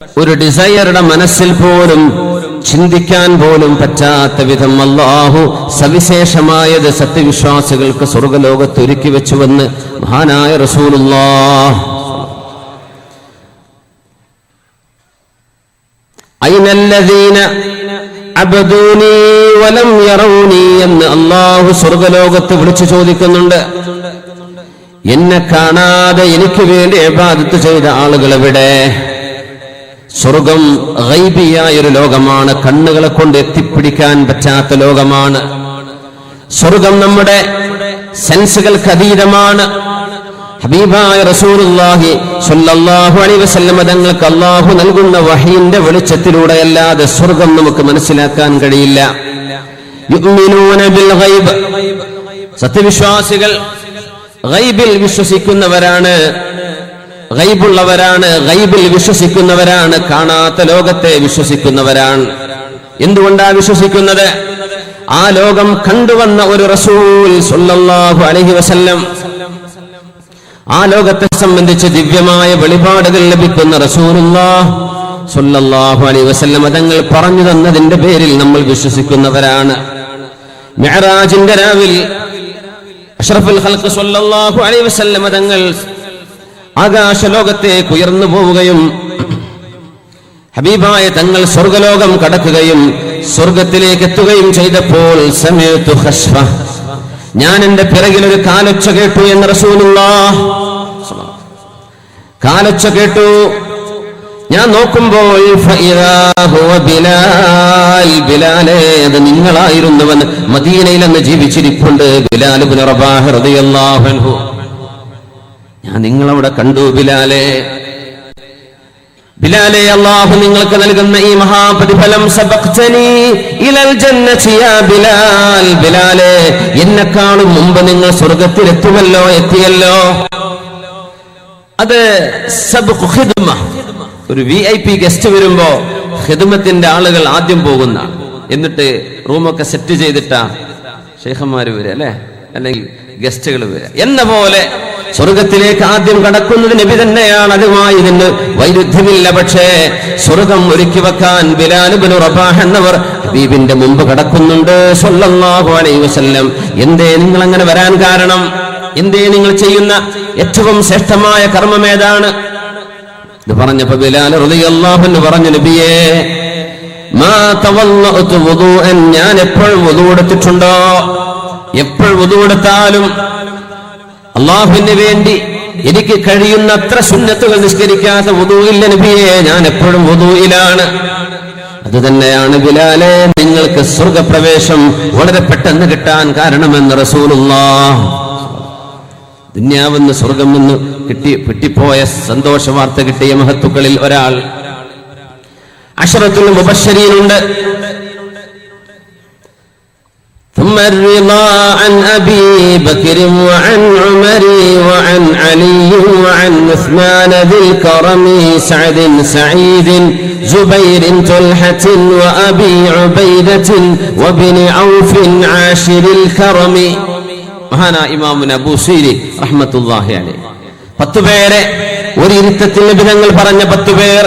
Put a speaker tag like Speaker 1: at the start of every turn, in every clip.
Speaker 1: ഒരു ഡിസയറുടെ മനസ്സിൽ പോലും ചിന്തിക്കാൻ പോലും പറ്റാത്ത വിധം അല്ലാഹു സവിശേഷമായത് സത്യവിശ്വാസികൾക്ക് സ്വർഗ്ഗലോകത്ത് ഒരുക്കി വെച്ചുവെന്ന് മഹാനായ റസൂലുള്ളാഹ് അയ്നല്ലദീന അബ്ദൂനി വലം യറൂനി എന്ന് അല്ലാഹു സ്വർഗ്ഗലോകത്ത് വിളിച്ചു ചോദിക്കുന്നുണ്ട്. എന്നെ കാണാതെ എനിക്ക് വേണ്ടി ഇബാദത്ത് ചെയ്ത ആളുകൾ എവിടെ? സ്വർഗം ഗൈബിയായ ഒരു ലോകമാണ്, കണ്ണുകളെ കൊണ്ട് എത്തിപ്പിടിക്കാൻ പറ്റാത്ത ലോകമാണ്. സ്വർഗം നമ്മുടെ സെൻസുകൾക്ക് അതീതമാണ്. ഹബീബായ റസൂലുള്ളാഹി സ്വല്ലല്ലാഹു അലൈഹി വസല്ലം തങ്ങൾക്ക് അല്ലാഹു നൽകുന്ന വഹയിന്റെ വെളിച്ചത്തിലൂടെ അല്ലാതെ സ്വർഗം നമുക്ക് മനസ്സിലാക്കാൻ കഴിയില്ല. യുഅ്മിനൂന ബിൽ ഗൈബ്, സത്യവിശ്വാസികൾ ഗൈബിൽ വിശ്വസിക്കുന്നവരാണ്, ഗൈബുള്ളവരാണ്, ഗൈബിൽ വിശ്വസിക്കുന്നവരാണ്, കാണാത്ത ലോകത്തെ വിശ്വസിക്കുന്നവരാണ്. എന്തുകൊണ്ടാണ് വിശ്വസിക്കുന്നത്? ആ ലോകം കണ്ടുവന്ന ഒരു റസൂൽ സ്വല്ലല്ലാഹു അലൈഹി വസല്ലം, ആ ലോകത്തെ സംബന്ധിച്ച് ദിവ്യമായ വെളിപാടുകൾ ലഭിക്കുന്ന റസൂലുള്ളാഹ് സ്വല്ലല്ലാഹു അലൈഹി വസല്ലം തങ്ങൾ പറഞ്ഞു തന്നതിന്റെ പേരിൽ നമ്മൾ വിശ്വസിക്കുന്നവരാണ്. മിഅ്റാജിന്റെ രാവിൽ അഷ്റഫുൽ ഖൽഖ് സ്വല്ലല്ലാഹു അലൈഹി വസല്ലം തങ്ങൾ ആകാശലോകത്തേക്ക് ഉയർന്നു പോവുകയും ഹബീബായ തങ്ങൾ സ്വർഗലോകം കടക്കുകയും സ്വർഗത്തിലേക്ക് എത്തുകയും ചെയ്തപ്പോൾ സമയത്തു ഖശ്ഫ, ഞാൻ എന്റെ പിറകിൽ ഒരു കാലൊച്ച കേട്ടു എന്ന് റസൂലുള്ളാഹ്. കാലൊച്ച കേട്ടു. ഞാൻ നോക്കുമ്പോൾ ഫഇദാ ഹുവ ബിലാൽ, ബിലാലേ അത് നിങ്ങളായിരുന്നുവെന്ന് മദീനയിൽ അന്ന് ജീവിച്ചിരിപ്പുണ്ട് ബിലാൽ ഇബ്നു റബാഹ് റളിയല്ലാഹു അൻഹു. ഞാൻ നിങ്ങളവിടെ കണ്ടു ബിലാലേ. ബിലാലേ, അല്ലാഹു നിങ്ങൾക്ക് നൽകുന്ന ഈ മഹാപ്രതിഫലം, സബഖ്തനി ഇലൽ ജന്നതി യാ ബിലാൽ, ബിലാലേ എന്നെക്കാളും മുമ്പ് നിങ്ങൾ സ്വർഗ്ഗത്തിലെത്തുമല്ലോ, എത്തിയല്ലോ. അത് സബ്ഖ് ഖിദ്മ, ഒരു VIP ഗസ്റ്റ് വരുമ്പോ ഖിദ്മത്തിന്റെ ആളുകൾ ആദ്യം പോകുന്ന, എന്നിട്ട് റൂമൊക്കെ സെറ്റ് ചെയ്തിട്ടാ ശൈഖന്മാര് വരിക അല്ലെ, അല്ലെങ്കിൽ ഗസ്റ്റുകൾ വരിക എന്ന പോലെ സ്വർഗത്തിലേക്ക് ആദ്യം കടക്കുന്നത് നബി തന്നെയാണ്. അതുമായി ഇതിന് വൈരുദ്ധ്യമില്ല. പക്ഷേ സ്വർഗം ഒരുക്കി വെക്കാൻ ബിലാൽ ഇബ്നു റബാഹ് എന്നവർ ഹബീബിന്റെ മുമ്പ് കടക്കുന്നുണ്ട് സ്വല്ലല്ലാഹു അലൈഹി വസല്ലം. എന്തേ നിങ്ങൾ അങ്ങനെ വരാൻ കാരണം? എന്തേ നിങ്ങൾ ചെയ്യുന്ന ഏറ്റവും ശ്രേഷ്ഠമായ കർമ്മം ഏതാണ്? ഇത് പറഞ്ഞപ്പോ ബിലാൽ റളിയല്ലാഹു അൻഹു പറഞ്ഞു, നബിയേ മാ തവല്ലഅതു വുദൂഅൻ, ഞാൻ എപ്പോൾ വുദൂ എടുത്തിട്ടുണ്ടോ, എപ്പോൾ വുദൂ എടുത്താലും അല്ലാഹുവിന് വേണ്ടി എനിക്ക് കഴിയുന്നത്ര സുന്നത്തുകൾ നിസ്കരിക്കാത്ത വുദൂഇല്ല നബിയേ, ഞാൻ എപ്പോഴും വുദൂഇലാണ്. അത് തന്നെയാണ് ബിലാലെ നിങ്ങൾക്ക് സ്വർഗ്ഗപ്രവേശം വളരെ പെട്ടെന്ന് കിട്ടാൻ കാരണമെന്ന് റസൂലുള്ളാഹ്. ദുനിയാവെന്ന് സ്വർഗ്ഗമെന്ന് കിട്ടിപ്പോയ സന്തോഷ വാർത്ത കിട്ടിയ മഹത്തുക്കളിൽ ഒരാൾ അശറത്തുൽ മുബശ്ശരീനുണ്ട്. ثم الرضا عن أبي بكر وعن عمر وعن علي وعن عثمان ذي الكرم سعد سعيد زبير طلحة وأبي عبيدة وابن عوف عاشر الكرم. മഹാനായ ഇമാമുന ബൂസീരി റഹ്മത്തുള്ളാഹി അലൈഹി 10 പേരെ ഒരു ഇരുത്തത്തിൽ നബി തങ്ങൾ പറഞ്ഞ 10 പേർ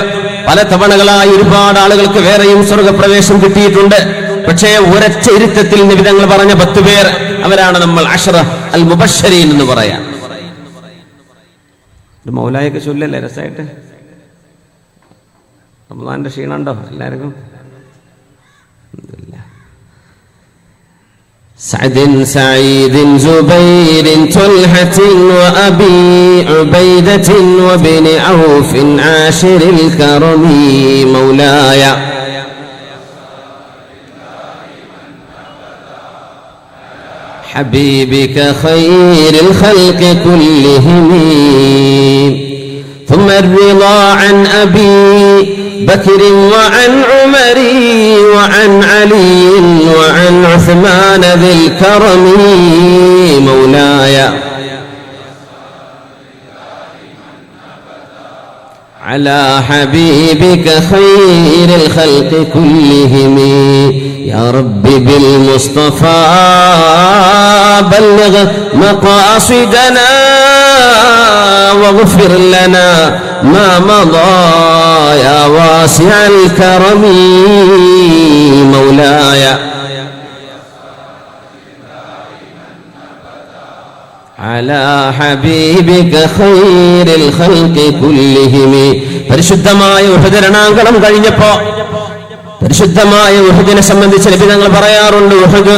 Speaker 1: പല തവണകളായി ഒരുപാട് ആളുകൾക്ക് വേറെയും സ്വർഗ്ഗപ്രവേശം കിട്ടിയിട്ടുണ്ട്. പക്ഷേ ഒരൊറ്റ ഇരുത്തത്തിൽ നബി തങ്ങൾ പറഞ്ഞ 10 പേർ, അവരാണ് നമ്മൾ അശ്റ അൽ മുബശ്ശരീൻ എന്ന് പറയാം. മൗലായൊക്കെ ചൊല്ലല്ലേ രസമായിട്ട്? റമദാന്റെ ക്ഷീണുണ്ടോ എല്ലാവർക്കും? سعد سعيد زبير طلحة وأبي عبيدة وابن عوف عاشر الكرم مولاي حبيبك خير الخلق كلهم. ثم الرضا عن أبي بكر وعن عمر وعن علي وعن عثمان ذي الكرم مولاي على حبيبك خير الخلق كلهم. يا رب بالمصطفى بلغ مقاصدنا واغفر لنا ما مضى يا واسع الكرم مولاي على حبيبك خير الخلق كلهم. പരിശുദ്ധമായ ഉഹദ് രണാങ്കണം കഴിഞ്ഞപ്പോ പരിശുദ്ധമായ ഉഹദിനെ സംബന്ധിച്ച് നബി തങ്ങൾ പറയാറുണ്ട്, ഉഹദ്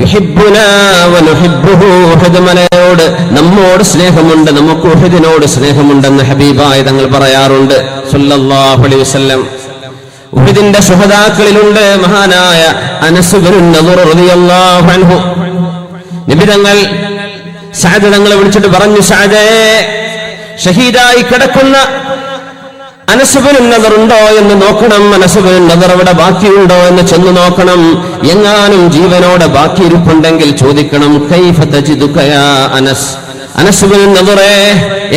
Speaker 1: യുഹിബ്ബുനാ വനുഹിബ്ബുഹു. ഉഹദ് മലയോട് നമ്മോട് സ്നേഹമുണ്ട്, നമുക്ക് ഉഹദിനോട് സ്നേഹമുണ്ടെന്ന് ഹബീബായ തങ്ങൾ പറയാറുണ്ട് സല്ലല്ലാഹു അലൈഹി വസല്ലം. ഉഹദിന്റെ ശുഹദാക്കളിലുണ്ട് മഹാനായ അനസ് ഇബ്നു നദർ റളിയല്ലാഹു അൻഹു. നബി തങ്ങൾ സഅദ് തങ്ങളെ വിളിച്ചിട്ട് പറഞ്ഞു, സഅദേ, ഷഹീദായി കിടക്കുന്ന അനസ് ഇബ്നു നദർ ഉണ്ടോ എന്ന് നോക്കണം. അനസ് ഇബ്നു നദർ അവിടെ ബാക്കിയുണ്ടോ എന്ന് ചെന്ന് നോക്കണം. എങ്ങാനും ജീവനോടെ ബാക്കിയിരിപ്പുണ്ടെങ്കിൽ ചോദിക്കണം, കൈഫ തജിദുക യാ അനസ്, അനസ് ഇബ്നു നദറേ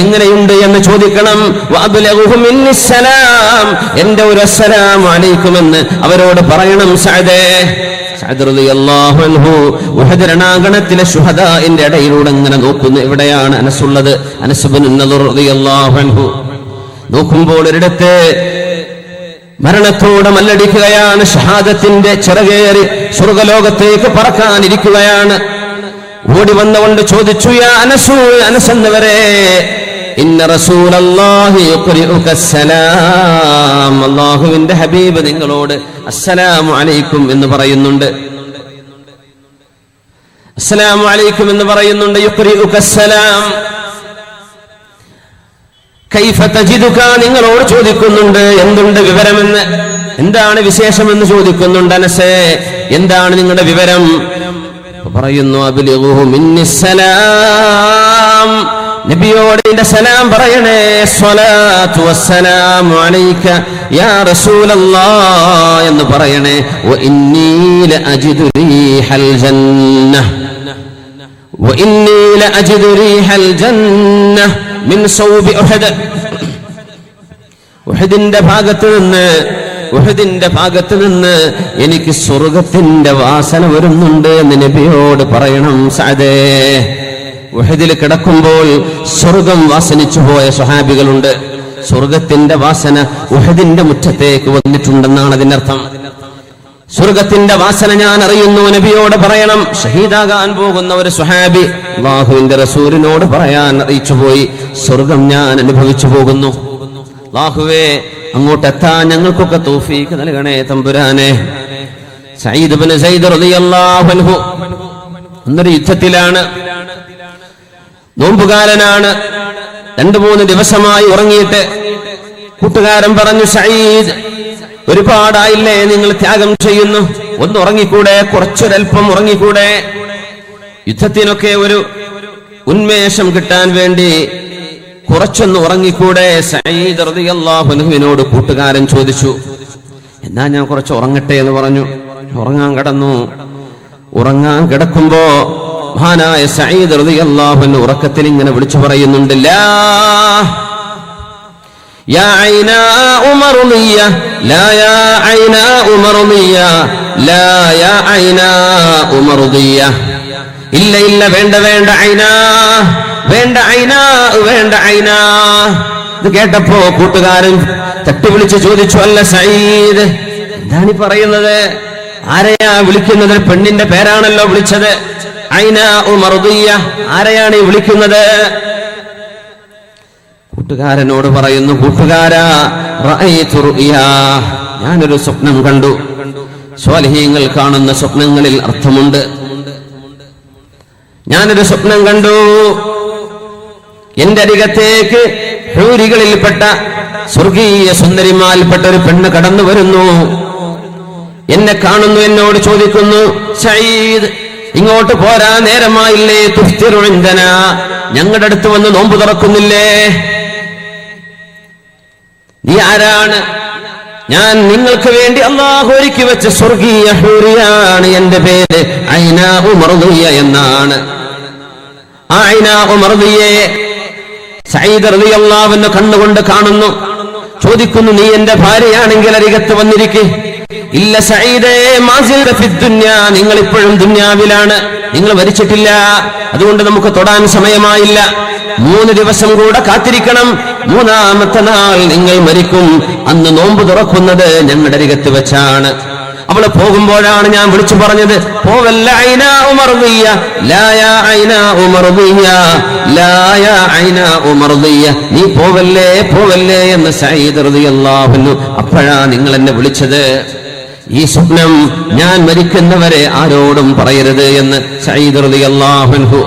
Speaker 1: എങ്ങനെയുണ്ട് എന്ന് ചോദിക്കണം. വഅബ്ലഗുഹു മിന്നി സലാം, എന്റെ ഒരു അസ്സലാമു അലൈക്കും എന്ന് അവരോട് പറയണം. സഅദേ, സഅദ് റളിയല്ലാഹു അൻഹു ഉഹദ് രണാങ്കണത്തിലെ ശുഹദാഇന്റെ ഇടയിലൂടെ ഇങ്ങനെ നോക്കുന്നു. എവിടെയാണ് അനസുള്ളത്? അനസ് ഇബ്നു നദർ റളിയല്ലാഹു അൻഹു നോക്കുമ്പോൾ ഒരിടത്ത് മരണത്തോടെ മല്ലടിക്കുകയാണ്. ഷഹാദത്തിന്റെ ചിറകേറി സ്വർഗലോകത്തേക്ക് പറക്കാനിരിക്കുകയാണ്. ഓടി വന്നുകൊണ്ട് ചോദിച്ചു, യാ അനസു, അനസ് എന്നവരെ, ഇന്ന റസൂലല്ലാഹി യുഖ്രിഉക അസ്സലാം, അല്ലാഹുവിന്റെ ഹബീബ് നിങ്ങളോട് അസ്സലാമു അലൈക്കും എന്ന് പറയുന്നുണ്ട്. അസ്സലാമു അലൈക്കും എന്ന് പറയുന്നുണ്ട്. യുഖ്രിഉക അസ്സലാം കൈഫ തജിദുക, നിങ്ങളോട് ചോദിക്കുന്നുണ്ട് എന്തുണ്ട് വിവരമെന്ന്, എന്താണ് വിശേഷമെന്ന് ചോദിക്കുന്നുണ്ട്. അനസേ, എന്താണ് നിങ്ങളുടെ വിവരം? പറയുന്നു, അബ്ലിഗുഹു മിന്നി സലാം, നബിയോട് എന്റെ സലാം പറയണേ. സ്വലാത്തു വസ്സലാമു അലൈക യാ റസൂലല്ലാഹ് എന്ന് പറയണേ. വഇന്നീ ലഅജിദു റീഹൽ ജന്നഹ, വഇന്നീ ലഅജിദു റീഹൽ ജന്നഹ മിൻ സൗബി ഉഹദ്. ഉഹദിന്റെ ഭാഗത്ത് നിന്ന് എനിക്ക് സ്വർഗത്തിന്റെ വാസന വരുന്നുണ്ട് എന്ന് നബിയോട് പറയണം. സഅദേ, ഉഹദിൽ കിടക്കുമ്പോൾ സ്വർഗം വാസനിച്ചു പോയ സ്വഹാബികളുണ്ട്. സ്വർഗത്തിന്റെ വാസന ഉഹദിന്റെ മുറ്റത്തേക്ക് വന്നിട്ടുണ്ടെന്നാണ് അതിനർത്ഥം. സ്വർഗത്തിന്റെ വാസന ഞാൻ അറിയുന്നു, നബിയോട് പറയണം. ഷഹീദാകാൻ പോകുന്ന ഒരു സ്വഹാബി അല്ലാഹുവിന്റെ റസൂലിനോട് പറയാൻ അറിയിച്ചു പോയി, സ്വർഗം ഞാൻ അനുഭവിച്ചു പോകുന്നു. അല്ലാഹുവേ, അങ്ങോട്ടെത്താൻ ഞങ്ങൾക്കൊക്കെ തൗഫീഖ് നൽകണേ തമ്പുരാനെ. സഈദ് ഇബ്നു സൈദ് റളിയല്ലാഹു അൻഹു അന്നൊരു യുദ്ധത്തിലാണ്, നോമ്പുകാരനാണ്. 2-3 ദിവസമായി ഉറങ്ങിയിട്ട് കൂട്ടുകാരൻ പറഞ്ഞു, സഈദ്, ഒരുപാടായില്ലേ നിങ്ങൾ ത്യാഗം ചെയ്യുന്നു, ഒന്ന് ഉറങ്ങിക്കൂടെ, കുറച്ചൊരൽപ്പം ഉറങ്ങിക്കൂടെ? യുദ്ധത്തിനൊക്കെ ഒരു ഉന്മേഷം കിട്ടാൻ വേണ്ടി കുറച്ചൊന്ന് ഉറങ്ങിക്കൂടെ? സഈദ് റളിയല്ലാഹു അൻഹുവിനോട് കൂട്ടുകാരൻ ചോദിച്ചു. എന്നാ ഞാൻ കുറച്ച് ഉറങ്ങട്ടെ എന്ന് പറഞ്ഞു. ഉറങ്ങാൻ കിടന്നു. ഉറങ്ങാൻ കിടക്കുമ്പോ മഹാനായ സഈദ് റളിയല്ലാഹു അൻഹു ഉറക്കത്തിൽ ഇങ്ങനെ വിളിച്ചു പറയുന്നുണ്ട്, ലാ യാ ഐനാ ഉമറുനിയ, ലാ യാ ഐനാ ഉമറുനിയ, ലാ യാ ഐനാ ഉമറുനിയ. ഇല്ല ഇല്ല, വേണ്ട വേണ്ട, ഐനാ വേണ്ട, ഐനാ വേണ്ട, ഐനാ. ഇത് കേട്ടപ്പോ കൂട്ടുകാരൻ തട്ടി വിളിച്ച് ചോദിച്ചു, അല്ല സഈദ്, എന്താണ് ഈ പറയുന്നത്? ആരെയാ വിളിക്കുന്നത്? പെണ്ണിന്റെ പേരാണല്ലോ വിളിച്ചത്. ഐനാ ഉമറുദിയ, ആരെയാണ് ഈ വിളിക്കുന്നത്? കൂട്ടുകാരനോട് പറയുന്നു, കൂട്ടുകാരാ, റഅയ്തു റുയാ, ഞാനൊരു സ്വപ്നം കണ്ടു. സ്വാലിഹീങ്ങൾ കാണുന്ന സ്വപ്നങ്ങളിൽ അർത്ഥമുണ്ട്. ഞാനൊരു സ്വപ്നം കണ്ടു. എന്റെ അരികത്തേക്ക് ഹൂരികളിൽപ്പെട്ട സ്വർഗീയ സുന്ദരിമാരിൽപ്പെട്ട ഒരു പെണ്ണ് കടന്നു വരുന്നു. എന്നെ കാണുന്നു, എന്നോട് ചോദിക്കുന്നു, സഈദ്, ഇങ്ങോട്ട് പോരാ നേരമായില്ലേ? തുഫ്തിറു ഇൻദനാ, ഞങ്ങളുടെ അടുത്ത് വന്ന് നോമ്പ് തുറക്കുന്നില്ലേ? നീ ആരാണ്? ഞാൻ നിങ്ങൾക്ക് വേണ്ടി അല്ലാഹു ഒരുക്കി വെച്ച സ്വർഗീയ ഹൂറിയാണ്. എന്റെ പേര് ഐനാ ഉമറുദിയ എന്നാണ്. ആ ഐനാ ഉമറുദിയെ സഈദ് റളിയല്ലാഹു അൻഹു കണ്ണുകൊണ്ട് കാണുന്നു. ചോദിക്കുന്നു, നീ എന്റെ ഭാര്യയാണെങ്കിൽ അരികത്ത് വന്നിരിക്കെ. ഇല്ല സഈദേ മാ സിൽത ഫിദ് ദുനിയ, നിങ്ങൾ ഇപ്പോഴും ദുനിയാവിലാണ്, നിങ്ങൾ മരിച്ചിട്ടില്ല. അതുകൊണ്ട് നമുക്ക് തൊടാൻ സമയമായില്ല. 3 ദിവസം കൂടെ കാത്തിരിക്കണം. 3-ാമത്തെ നാൾ നിങ്ങൾ മരിക്കും. അന്ന് നോമ്പ് തുറക്കുന്നത് ഞങ്ങളുടെ അരികത്ത് വെച്ചാണ്. അവള് പോകുമ്പോഴാണ് ഞാൻ വിളിച്ചു പറഞ്ഞത്, പോവല്ല ഐനാ ഉമർദിയ, ലാ യാ ഐനാ ഉമർദിയ, ലാ യാ ഐനാ ഉമർദിയ, നീ പോവല്ലേ പോവല്ലേ എന്ന് സഈദ് റളിയല്ലാഹു അൻഹു. അപ്പോഴാ നിങ്ങൾ എന്നെ വിളിച്ചത്. ഈ സ്വപ്നം ഞാൻ മരിക്കുന്നവരെ ആരോടും പറയരുത് എന്ന് സഈദ് റളിയല്ലാഹു അൻഹു.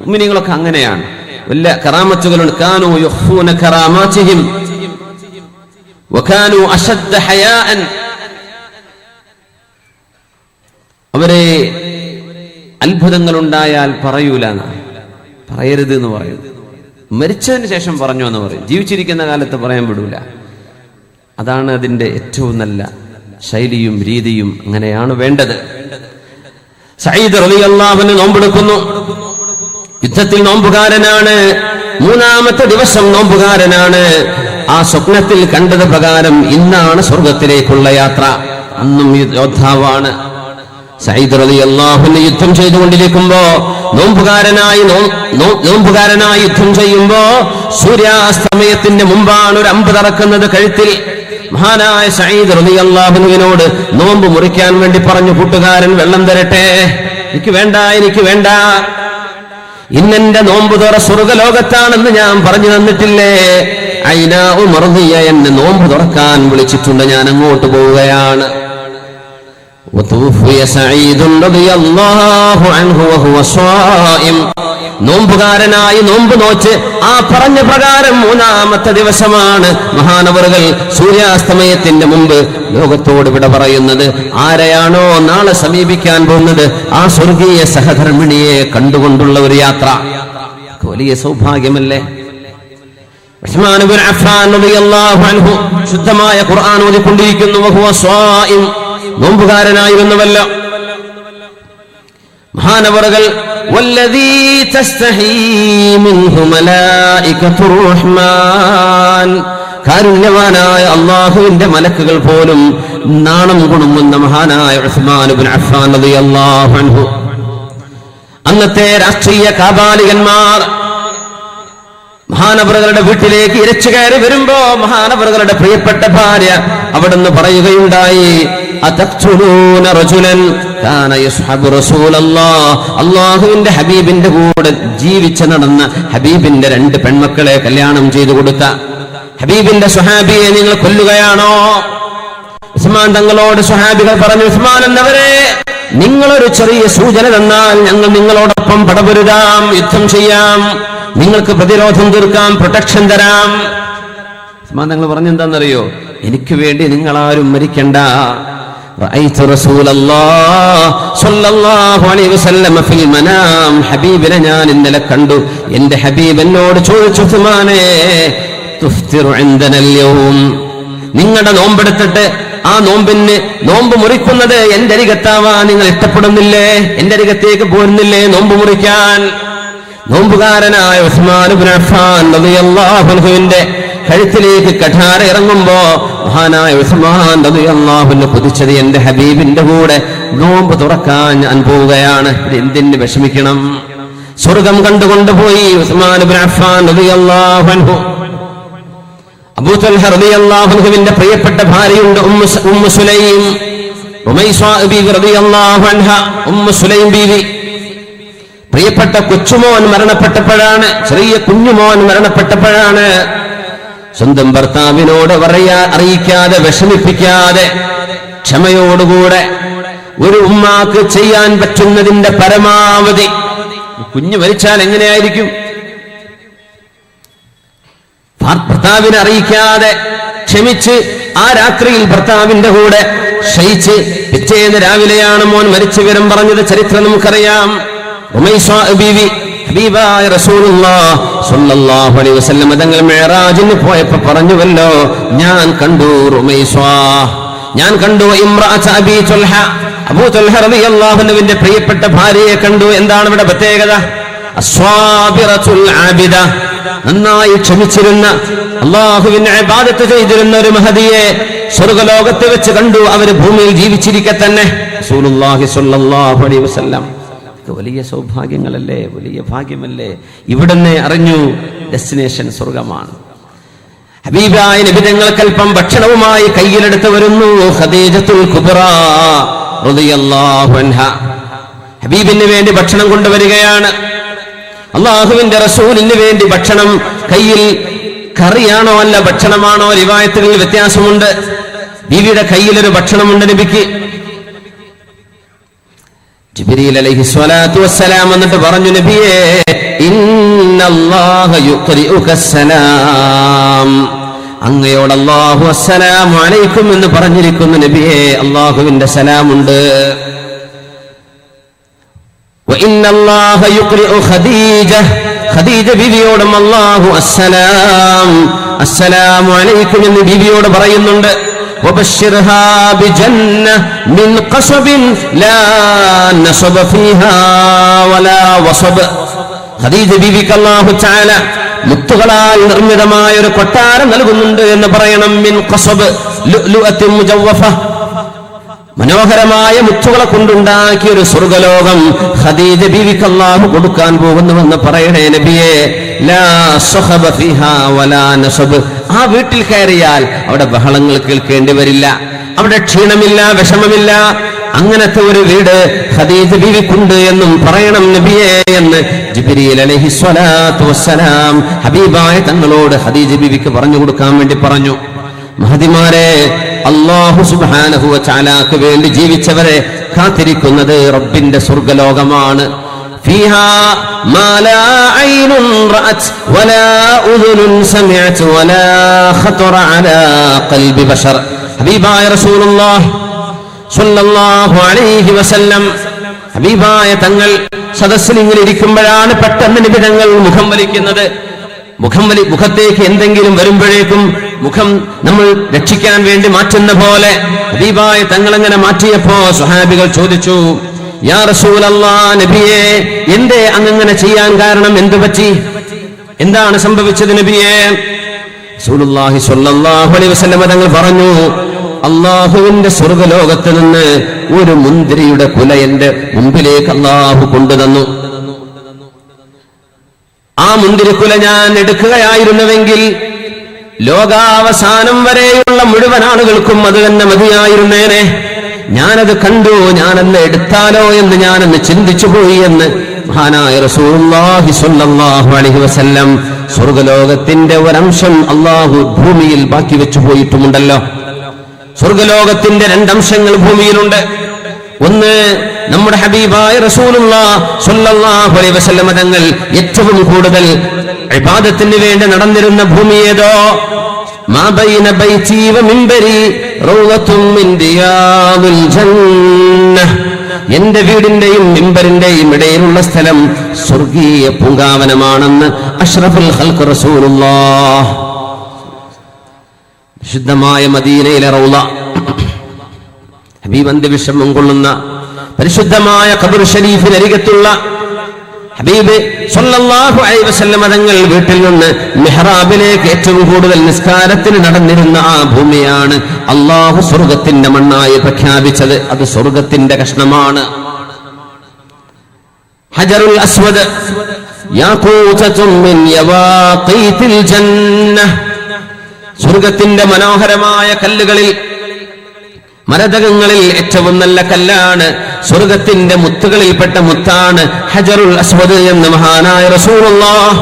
Speaker 1: മുഅ്മിനീങ്ങളൊക്കെ അങ്ങനെയാണ്. വല്ല കറാമത്തുകളുണ്ട്. കാനൂ യുഖ്ഫൂന കറാമാതിഹിം വകാനൂ അശദ്ദ ഹയാഅൻ. അവരെ അത്ഭുതങ്ങൾ ഉണ്ടായാൽ പറയൂല, പറയരുത് എന്ന് പറയും. മരിച്ചതിന് ശേഷം പറഞ്ഞു എന്ന് പറയും. ജീവിച്ചിരിക്കുന്ന കാലത്ത് പറയാൻ വിടൂല. അതാണ് അതിന്റെ ഏറ്റവും നല്ല ശൈലിയും രീതിയും. അങ്ങനെയാണ് വേണ്ടത്. സഈദ് റളിയല്ലാഹു അൻഹു നോമ്പെടുക്കുന്നു. യുദ്ധത്തിൽ നോമ്പുകാരനാണ്. 3-ാമത്തെ ദിവസം നോമ്പുകാരനാണ്. ആ സ്വപ്നത്തിൽ കണ്ടത് പ്രകാരം ഇന്നാണ് സ്വർഗത്തിലേക്കുള്ള യാത്ര. അന്നും യോദ്ധാവാണ്. സഈദ് റളിയല്ലാഹു അൻഹു യുദ്ധം ചെയ്തുകൊണ്ടിരിക്കുമ്പോ നോമ്പുകാരനായി യുദ്ധം ചെയ്യുമ്പോ സൂര്യാസ്തമയത്തിന്റെ മുമ്പാണ് ഒരു അമ്പ് തറക്കുന്നത് കഴുത്തിൽ. മഹാനായ സഈദ് റളിയല്ലാഹു അൻഹുവിനോട് നോമ്പ് മുറിക്കാൻ വേണ്ടി പറഞ്ഞു, കൂട്ടുകാരൻ വെള്ളം തരട്ടെ. എനിക്ക് വേണ്ട, എനിക്ക് വേണ്ട. ഇന്നെന്റെ നോമ്പ് തുറ സ്വർഗലോകത്താണെന്ന് ഞാൻ പറഞ്ഞു തന്നിട്ടില്ലേ? ഐനാ ഉമർദിയ എന്നെ നോമ്പ് തുറക്കാൻ വിളിച്ചിട്ടുണ്ട്. ഞാൻ അങ്ങോട്ട് പോവുകയാണ്. നോമ്പുകാരനായി നോമ്പ് നോച്ച് ആ പറഞ്ഞ പ്രകാരം 3-ാമത്തെ ദിവസമാണ് മഹാനവറുകൾ സൂര്യാസ്തമയത്തിന്റെ മുമ്പ് ലോകത്തോട് വിട പറയുന്നത്. ആരെയാണോ നാളെ സമീപിക്കാൻ പോകുന്നത് ആ സ്വർഗീയ സഹധർമ്മിണിയെ കണ്ടുകൊണ്ടുള്ള ഒരു യാത്ര. വലിയ സൗഭാഗ്യമല്ലേ? ഉസ്മാൻ ഇബ്നു അഫ്ഫാൻ റളിയല്ലാഹു അൻഹു ശുദ്ധമായ ഖുർആൻ ഓതിക്കൊണ്ടിരിക്കുന്നു. വഹുവ സ്വായിം, നോമ്പുകാരനായിരുന്നുവല്ലോ. മഹാനവറുകൾ വല്ലദീ തസ്തഹീ മിൻഹു മലായികത്തുർ റഹ്മാൻ, കാരുണ്യവാനായ അല്ലാഹുവിന്റെ മലക്കുകൾ പോലും നാണം കുണുങ്ങുന്ന മഹാനായ ഉസ്മാൻ ഇബ്നു അഫ്ഫാൻ റളിയല്ലാഹു അൻഹു. അന്നത്തെ രാഷ്ട്രീയ കാബാലികന്മാർ മഹാനവറുകളുടെ വീട്ടിലേക്ക് ഇരച്ചു കയറി വരുമ്പോ മഹാനവറുകളുടെ പ്രിയപ്പെട്ട ഭാര്യ അവിടുന്ന് പറയുകയുണ്ടായി, അല്ലാഹുവിന്റെ ഹബീബിന്റെ കൂടെ ജീവിച്ച് നടന്ന ഹബീബിന്റെ 2 പെൺമക്കളെ കല്യാണം ചെയ്തു കൊടുത്ത ഹബീബിന്റെ സ്വഹാബിയെ നിങ്ങൾ കൊല്ലുകയാണോ? ഉസ്മാൻ തങ്ങളോട് സ്വഹാബികൾ പറഞ്ഞു, ഉസ്മാൻ എന്നവരെ, നിങ്ങളൊരു ചെറിയ സൂചന തന്നാൽ ഞങ്ങൾ നിങ്ങളോടൊപ്പം പടപൊരുതാം, യുദ്ധം ചെയ്യാം, നിങ്ങൾക്ക് പ്രതിരോധം തീർക്കാം, പ്രൊട്ടക്ഷൻ തരാം. ഉസ്മാൻ തങ്ങൾ പറഞ്ഞെന്താണെന്നറിയോ? എനിക്ക് വേണ്ടി നിങ്ങളാരും മരിക്കണ്ട. റഅയ്തു റസൂലല്ലാഹ് സ്വല്ലല്ലാഹു അലൈഹി വസല്ലം ഫിൽ മനാം, ഹബീബിനെ ഞാൻ ഇന്നലെ കണ്ടു. എന്റെ ഹബീബ് എന്നോട് ചോദിച്ചു, ഉസ്മാനേ തുഫ്തിറു ഇൻദന അൽയൗം, നിങ്ങളുടെ നോമ്പെടുത്തിട്ട് ആ നോമ്പ് മുറിക്കുന്നത് എന്റെ അരികത്താവാൻ നിങ്ങൾ ഇഷ്ടപ്പെടുന്നില്ലേ? എന്റെ അരികത്തേക്ക് പോരുന്നില്ലേ നോമ്പ് മുറിക്കാൻ? നോമ്പുകാരനായ ഉസ്മാൻ ഇബ്നു അഫ്ഫാൻ റളിയല്ലാഹു അൻഹുവിന്റെ കഴുത്തിലേക്ക് കഠാര ഇറങ്ങുമ്പോ മഹാനായ ഉസ്മാൻ റളിയല്ലാഹു അൻഹു കുതിച്ചത്, എന്റെ ഹബീബിന്റെ കൂടെ നോമ്പ് തുറക്കാൻ ഞാൻ പോവുകയാണ്, എന്തിന് വിഷമിക്കണം? സ്വർഗം കണ്ടുകൊണ്ടുപോയി ഉസ്മാൻ ഇബ്നു അഫ്ഫാൻ റളിയല്ലാഹു അൻഹു. അബൂ തൽഹ റളിയല്ലാഹു അൻഹുവിന്റെ പ്രിയപ്പെട്ട ഭാര്യയുണ്ട് ഉമ്മു സുലൈം, ഉമൈസാ ബീവി റളിയല്ലാഹു അൻഹ. ഉമ്മു സുലൈം ബീവി പ്രിയപ്പെട്ട കൊച്ചുമോൻ മരണപ്പെട്ടപ്പോഴാണ്, ചെറിയ കുഞ്ഞുമോൻ മരണപ്പെട്ടപ്പോഴാണ് സ്വന്തം ഭർത്താവിനോട് അറിയിക്കാതെ വിഷമിപ്പിക്കാതെ ക്ഷമയോടുകൂടെ ഒരു ഉമ്മാക്ക് ചെയ്യാൻ പറ്റുന്നതിന്റെ പരമാവധി. കുഞ്ഞു മരിച്ചാൽ എങ്ങനെയായിരിക്കും? ഭർത്താവിനെ അറിയിക്കാതെ ക്ഷമിച്ച് ആ രാത്രിയിൽ ഭർത്താവിന്റെ കൂടെ ശയിച്ച് പിറ്റേന്ന് രാവിലെയാണ് മോൻ മരിച്ച വിവരം പറഞ്ഞത്. ചരിത്രം നമുക്കറിയാം. ഉമൈസാ ബീവി ഹബീബായ റസൂലുള്ളാഹി സ്വല്ലല്ലാഹു അലൈഹി വസല്ലം തങ്ങൾ മിഅ്റാജിന് പോയപ്പോ പറഞ്ഞുവല്ലോ, ഞാൻ കണ്ടു ഉമൈസാ, ഞാൻ കണ്ടു ഇംറഅത അബീ തുൽഹ, അബൂ തുൽഹ റളിയല്ലാഹു അൻഹുവിന്റെ പ്രിയപ്പെട്ട ഭാര്യയെ കണ്ടു. എന്താണ് ഇവിടെ പ്രത്യേകത? അസ്വാബിറത്തുൽ ആബിദ, നന്നായി ക്ഷമിച്ചിരുന്ന അള്ളാഹുവിനെ ഇബാദത്ത് ചെയ്തിരുന്ന ഒരു മഹദിയെ സ്വർഗ്ഗലോകത്ത് വെച്ച് കണ്ടു. അവര് ഭൂമിയിൽ ജീവിച്ചിരിക്കെ തന്നെ. റസൂലുള്ളാഹി സ്വല്ലല്ലാഹു അലൈഹി വസല്ലം വലിയ സൗഭാഗ്യങ്ങളല്ലേ, വലിയ ഭാഗ്യമല്ലേ. ഇവിടുന്ന് അറിഞ്ഞു ഡെസ്റ്റിനേഷൻ സ്വർഗമാണ്. ഹബീബായ നബി തങ്ങൾക്കൽപ്പം ഭക്ഷണവുമായി കയ്യിലെടുത്ത് വരുന്നു ഖദീജത്തുൽ കുബ്ര റളിയല്ലാഹു അൻഹ. ഹബീബിന് വേണ്ടി ഭക്ഷണം കൊണ്ടുവരികയാണ്. അള്ളാഹുവിന്റെ റസൂലിന് വേണ്ടി ഭക്ഷണം കയ്യിൽ. കറിയാണോ അല്ല ഭക്ഷണമാണോ, റിവായത്തുകളിൽ വ്യത്യാസമുണ്ട്. ബീവിയുടെ കയ്യിലൊരു ഭക്ഷണമുണ്ട് നബിക്ക്. ജിബ്രീൽ അലൈഹിസ്സലാത്തു വസ്സലാം എന്നിട്ട് പറഞ്ഞു, നബിയേ ഇന്നല്ലാഹ യുഖ്രിഉക സലാം, അങ്ങയോട് അല്ലാഹു അസ്സലാമു അലൈക്കും എന്ന് പറഞ്ഞിരിക്കുന്നു നബിയേ. അല്ലാഹുവിന്റെ സലാമുണ്ട്. വഇന്നല്ലാഹ യുഖ്രിഉ ഖദീജ, ഖദീജ ബിവിയോടും അല്ലാഹു അസ്സലാമു അലൈക്കും എന്ന് ബിവിയോട് പറയുന്നുണ്ട്. وبشرها بجنة من قصب لا نصب فيها ولا وصب. ഖദീജ ബീവിക്ക് അല്ലാഹു തആല മുത്തുകളാൽ നിർമ്മിതമായ ഒരു കൊട്ടാരം നൽകുന്നുണ്ട് എന്ന് പറയണം. മിൻ ഖസബ് ലുഅത്തിൻ മുജവ്വഫ, മനോഹരമായ മുത്തുകളെ കൊണ്ടുണ്ടാക്കിയ ഒരു സ്വർഗ്ഗലോകം ഖദീജ ബീവിക്ക് അല്ലാഹു കൊടുക്കാൻ പോകുന്നുവെന്ന് പറയണേ നബിയേ. ലാ സഖബ ഫീഹാ വലാ നസബ്. ആ വീട്ടിൽ കയറിയാൽ അവിടെ ബഹളങ്ങൾ കേൾക്കേണ്ടി വരില്ല, അവിടെ ക്ഷീണമില്ല, വിഷമമില്ല. അങ്ങനത്തെ ഒരു വീട് ഖദീജ ബീവിക്കുണ്ട് എന്നും പറയണം നബിയേ എന്ന് ജിബ്രീൽ അലൈഹിസ്സലാത്തു വസ്സലാം ഹബീബായ തങ്ങളോട് ഖദീജ ബീവിക്ക് പറഞ്ഞു കൊടുക്കാൻ വേണ്ടി പറഞ്ഞു. മഹദിമാരെ, അല്ലാഹു സുബ്ഹാനഹു വ തആലക്ക് വേണ്ടി ജീവിച്ചവരെ കാത്തിരിക്കുന്നത് റബ്ബിന്റെ സ്വർഗ്ഗലോകമാണ്. ഫീഹാ മാ ലാ ഐനുൻ റഅത് വലാ ഉദുനുൻ സമിഅത് വലാ ഖതറ അലാ ഖൽബി ബശർ. ഹബീബായ റസൂലുള്ളാഹി സ്വല്ലല്ലാഹു അലൈഹി വസല്ലം ഹബീബായ തങ്ങൾ സദസ്സിൽ ഇങ്ങനെ ഇരിക്കുമ്പോഴാണ് പെട്ടെന്ന് നബി തങ്ങൾ മുഖം വലിക്കുന്നത്. മുഖത്തേക്ക് എന്തെങ്കിലും വരുമ്പോഴേക്കും മുഖം നമ്മൾ രക്ഷിക്കാൻ വേണ്ടി മാറ്റുന്ന പോലെ ഹബീബായ തങ്ങൾ അങ്ങനെ മാറ്റിയപ്പോ സ്വഹാബികൾ ചോദിച്ചു, യാ റസൂലല്ലാഹ്, നബിയേ എന്തേ അങ്ങനെ ചെയ്യാൻ കാരണം? എന്തു പറ്റി? എന്താണ് സംഭവിച്ചത് നബിയേ? റസൂലുള്ളാഹി സ്വല്ലല്ലാഹു അലൈഹി വസല്ലം തങ്ങൾ പറഞ്ഞു, അള്ളാഹുവിന്റെ സ്വർഗ്ഗലോകത്ത് നിന്ന് ഒരു മുന്തിരിയുടെ കുല എന്റെ മുമ്പിലേക്ക് അള്ളാഹു കൊണ്ടുതന്നു. ആ മുന്തിരിക്കുല ഞാൻ എടുക്കുകയായിരുന്നുവെങ്കിൽ ലോകാവസാനം വരെയുള്ള മുഴുവൻ ആളുകൾക്കും അത് തന്നെ മതിയായിരുന്നേനെ. ഞാനത് കണ്ടു, ഞാനന്ന് എടുത്താലോ എന്ന് ഞാനന്ന് ചിന്തിച്ചു പോയി എന്ന് മഹാനായ റസൂലുള്ളാഹി സ്വല്ലല്ലാഹു അലൈഹി വസല്ലം. സ്വർഗ്ഗലോകത്തിന്റെ ഒരംശം അള്ളാഹു ഭൂമിയിൽ ബാക്കി വെച്ചു പോയിട്ടുമുണ്ടല്ലോ. സ്വർഗ്ഗലോകത്തിന്റെ രണ്ടംശങ്ങൾ ഭൂമിയിലുണ്ട്. ഒന്ന്, നമ്മുടെ ഹബീബായ റസൂലുള്ളാഹി സ്വല്ലല്ലാഹു അലൈഹി വസല്ലം തങ്ങൾ ഏറ്റവും കൂടുതൽ ഇബാദത്തിന് വേണ്ടി നടന്നിരുന്ന ഭൂമി ഏതോ? മാ ബൈന ബൈതി വ മിൻബരി റൗളത്തും മിൻ റിയാദിൽ ജന്നഹ്. എന്റെ വീടിന്റെയും മിമ്പറിന്റെയും ഇടയിലുള്ള സ്ഥലം സ്വർഗീയ പൂങ്കാവനമാണെന്ന് അഷ്റഫുൽ ഖൽഖ് റസൂലുള്ളാഹ്. വിശുദ്ധമായ മദീനയിലെ റൗള, ഹബീബ് അന്ത്യവിശ്രമം കൊള്ളുന്ന പരിശുദ്ധമായ ഖബർ ഷരീഫിനരികത്തുള്ള ഹബീബ് സ്വല്ലല്ലാഹു അലൈഹി വസല്ലം തങ്ങൾ വീട്ടിൽ നിന്ന് മിഹ്റാബിലേക്ക് ഏറ്റവും കൂടുതൽ നിസ്കാരത്തിന് നടന്നിരുന്ന ആ ഭൂമിയാണ് അല്ലാഹു സ്വർഗ്ഗത്തിന്റെ മണ്ണായി പ്രഖ്യാപിച്ചത്. അത് സ്വർഗ്ഗത്തിന്റെ കഷ്ണമാണ്. ഹജറുൽ അസ്വദ് യാഖൂതത്തും മിൻ യവാഖീതിൽ ജന്നഹ്. സ്വർഗ്ഗത്തിന്റെ മനോഹരമായ കല്ലുകളിൽ, മരതകങ്ങളിൽ ഏറ്റവും നല്ല കല്ലാണ്, സ്വർഗ്ഗത്തിന്റെ മുത്തുകളിൽപ്പെട്ട മുത്താണ് ഹജറുൽ അസ്വദ് എന്ന് മഹാനായ റസൂലുള്ളാഹി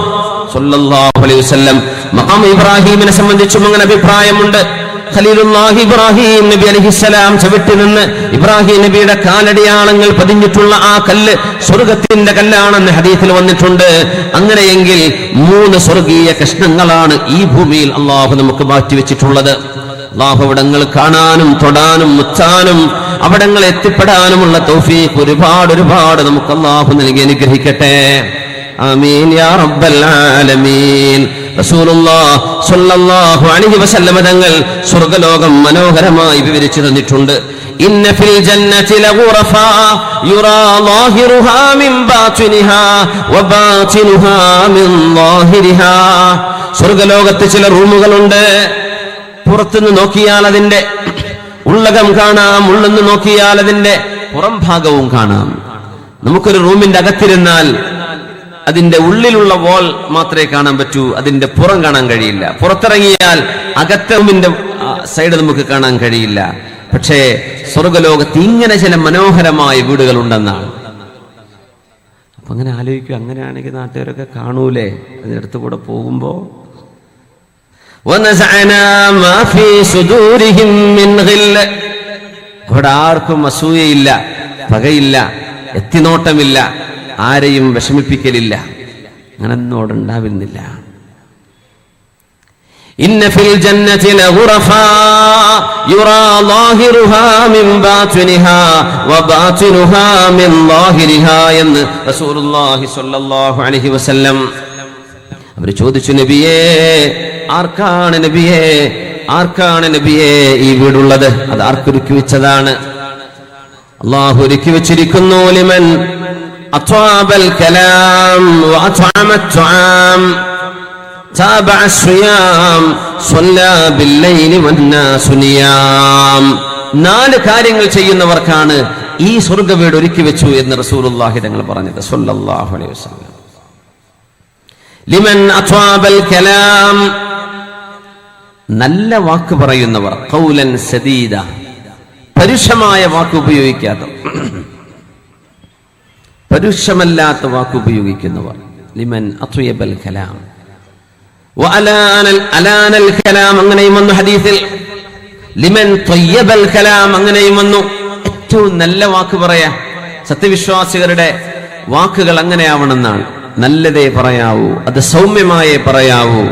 Speaker 1: സ്വല്ലല്ലാഹു അലൈഹി വസല്ലം. മഖാം ഇബ്രാഹിമിനെ സംബന്ധിച്ചും അങ്ങനെ അഭിപ്രായമുണ്ട്. ഖലീലുല്ലാഹി ഇബ്രാഹിം നബി അലൈഹിസ്സലാം ചവിട്ടി നിന്ന് ഇബ്രാഹിം നബിയുടെ കാലടിയാളങ്ങൾ പതിഞ്ഞിട്ടുള്ള ആ കല്ല് സ്വർഗ്ഗത്തിന്റെ കല്ലാണെന്ന് ഹദീസിൽ വന്നിട്ടുണ്ട്. അങ്ങനെയെങ്കിൽ 3 സ്വർഗീയ കഷ്ണങ്ങളാണ് ഈ ഭൂമിയിൽ അള്ളാഹു നമുക്ക് മാറ്റിവെച്ചിട്ടുള്ളത്. അല്ലാഹു അവിടങ്ങൾ കാണാനും തൊടാനും മുത്താനും അവിടങ്ങൾ എത്തിപ്പെടാനുമുള്ള തൗഫീഖ് ഒരുപാട് നമുക്ക് അല്ലാഹു നൽകി അനുഗ്രഹിക്കട്ടെ. ആമീൻ യാ റബ്ബൽ ആലമീൻ. റസൂലുള്ളാഹി സ്വല്ലല്ലാഹു അലൈഹി വസല്ലം തങ്ങൾ സ്വർഗ്ഗലോകം മനോഹരമായി വിവരിച്ചു തന്നിട്ടുണ്ട്. ഇന്ന ഫിൽ ജന്നതി ലഗുറഫാ യുറാ ളാഹിറുഹാ മിൻ ബാതിനിഹാ വബാതിനുഹാ മിൻ ളാഹിരിഹാ. സ്വർഗലോകത്ത് ചില റൂമുകളുണ്ട്. പുറത്തുനിന്ന് നോക്കിയാൽ അതിന്റെ ഉള്ളകം കാണാം, ഉള്ളെന്ന് നോക്കിയാൽ അതിന്റെ പുറം ഭാഗവും കാണാം. നമുക്കൊരു റൂമിന്റെ അകത്തിരുന്നാൽ അതിന്റെ ഉള്ളിലുള്ള വോൾ മാത്രമേ കാണാൻ പറ്റൂ, അതിന്റെ പുറം കാണാൻ കഴിയില്ല. പുറത്തിറങ്ങിയാൽ അകത്തെ റൂമിന്റെ സൈഡ് നമുക്ക് കാണാൻ കഴിയില്ല. പക്ഷേ സ്വർഗലോകത്ത് ഇങ്ങനെ ചില മനോഹരമായ വീടുകൾ ഉണ്ടെന്നാണ്. അപ്പൊ അങ്ങനെ ആലോചിക്കും, അങ്ങനെയാണെങ്കിൽ നാട്ടുകാരൊക്കെ കാണൂലേ അതിനടുത്ത് കൂടെ പോകുമ്പോ. അവിടെ ആർക്കും അസൂയയില്ല, പകയില്ല, എത്തിനോട്ടമില്ല, ആരെയും വിഷമിപ്പിക്കലില്ല. അങ്ങനൊന്നും ഉണ്ടാവുന്നില്ല. ഇന്ന ഫിൽ ജന്നതി ലഗുറഫാ യുറാ ളാഹിറുഹാ മിൻ ബാതിനിഹാ വബാതിനുഹാ മിൻ ളാഹിരിഹാ എന്ന് റസൂലുള്ളാഹി സ്വല്ലല്ലാഹു അലൈഹി വസല്ലം. അവർ ചോദിച്ചു, നബിയേ, ആർക്കാണ് നബിയേ, ആർക്കാണ് നബിയേ ഈ വീടുള്ളത്? അത് ആർക്കൊരുക്കി വെച്ചതാണ്? അല്ലാഹു ഒരുക്കി വെച്ചിരിക്കുന്നു. ലിമൻ അത്വാബൽ കലാം വഅത്അമത് തുആം താബഅ സിയാം സ്വല്ലാ ബില്ലൈലി വന്നാസു നിയാം. 4 കാര്യങ്ങൾ ചെയ്യുന്നവർക്കാണ് ഈ സ്വർഗ്ഗ വീട് ഒരുക്കി വെച്ചു എന്ന് റസൂലുള്ളാഹി തങ്ങൾ പറഞ്ഞത് സ്വല്ലല്ലാഹു അലൈഹി വസല്ലം. ലിമൻ അത്വാബൽ കലാം, നല്ല വാക്ക് പറയുന്നവർ, ഖൗലൻ സദീദ, പരുഷമായ വാക്ക് ഉപയോഗിക്കാത്ത, പരുഷമല്ലാത്ത വാക്ക് ഉപയോഗിക്കുന്നവർ. ലിമൻ അത്വയബൽ കലാം വഅലാനൽ കലാം, അങ്ങനെയും വന്നു ഹദീസിൽ. ലിമൻ ത്വയ്യബൽ കലാം, അങ്ങനെയും വന്നു. ഏറ്റവും നല്ല വാക്ക് പറയാ. സത്യവിശ്വാസികളുടെ വാക്കുകൾ അങ്ങനെയാവണമെന്നാണ്. നല്ലതേ പറയാവൂ, അത് സൗമ്യമായേ പറയാവൂ.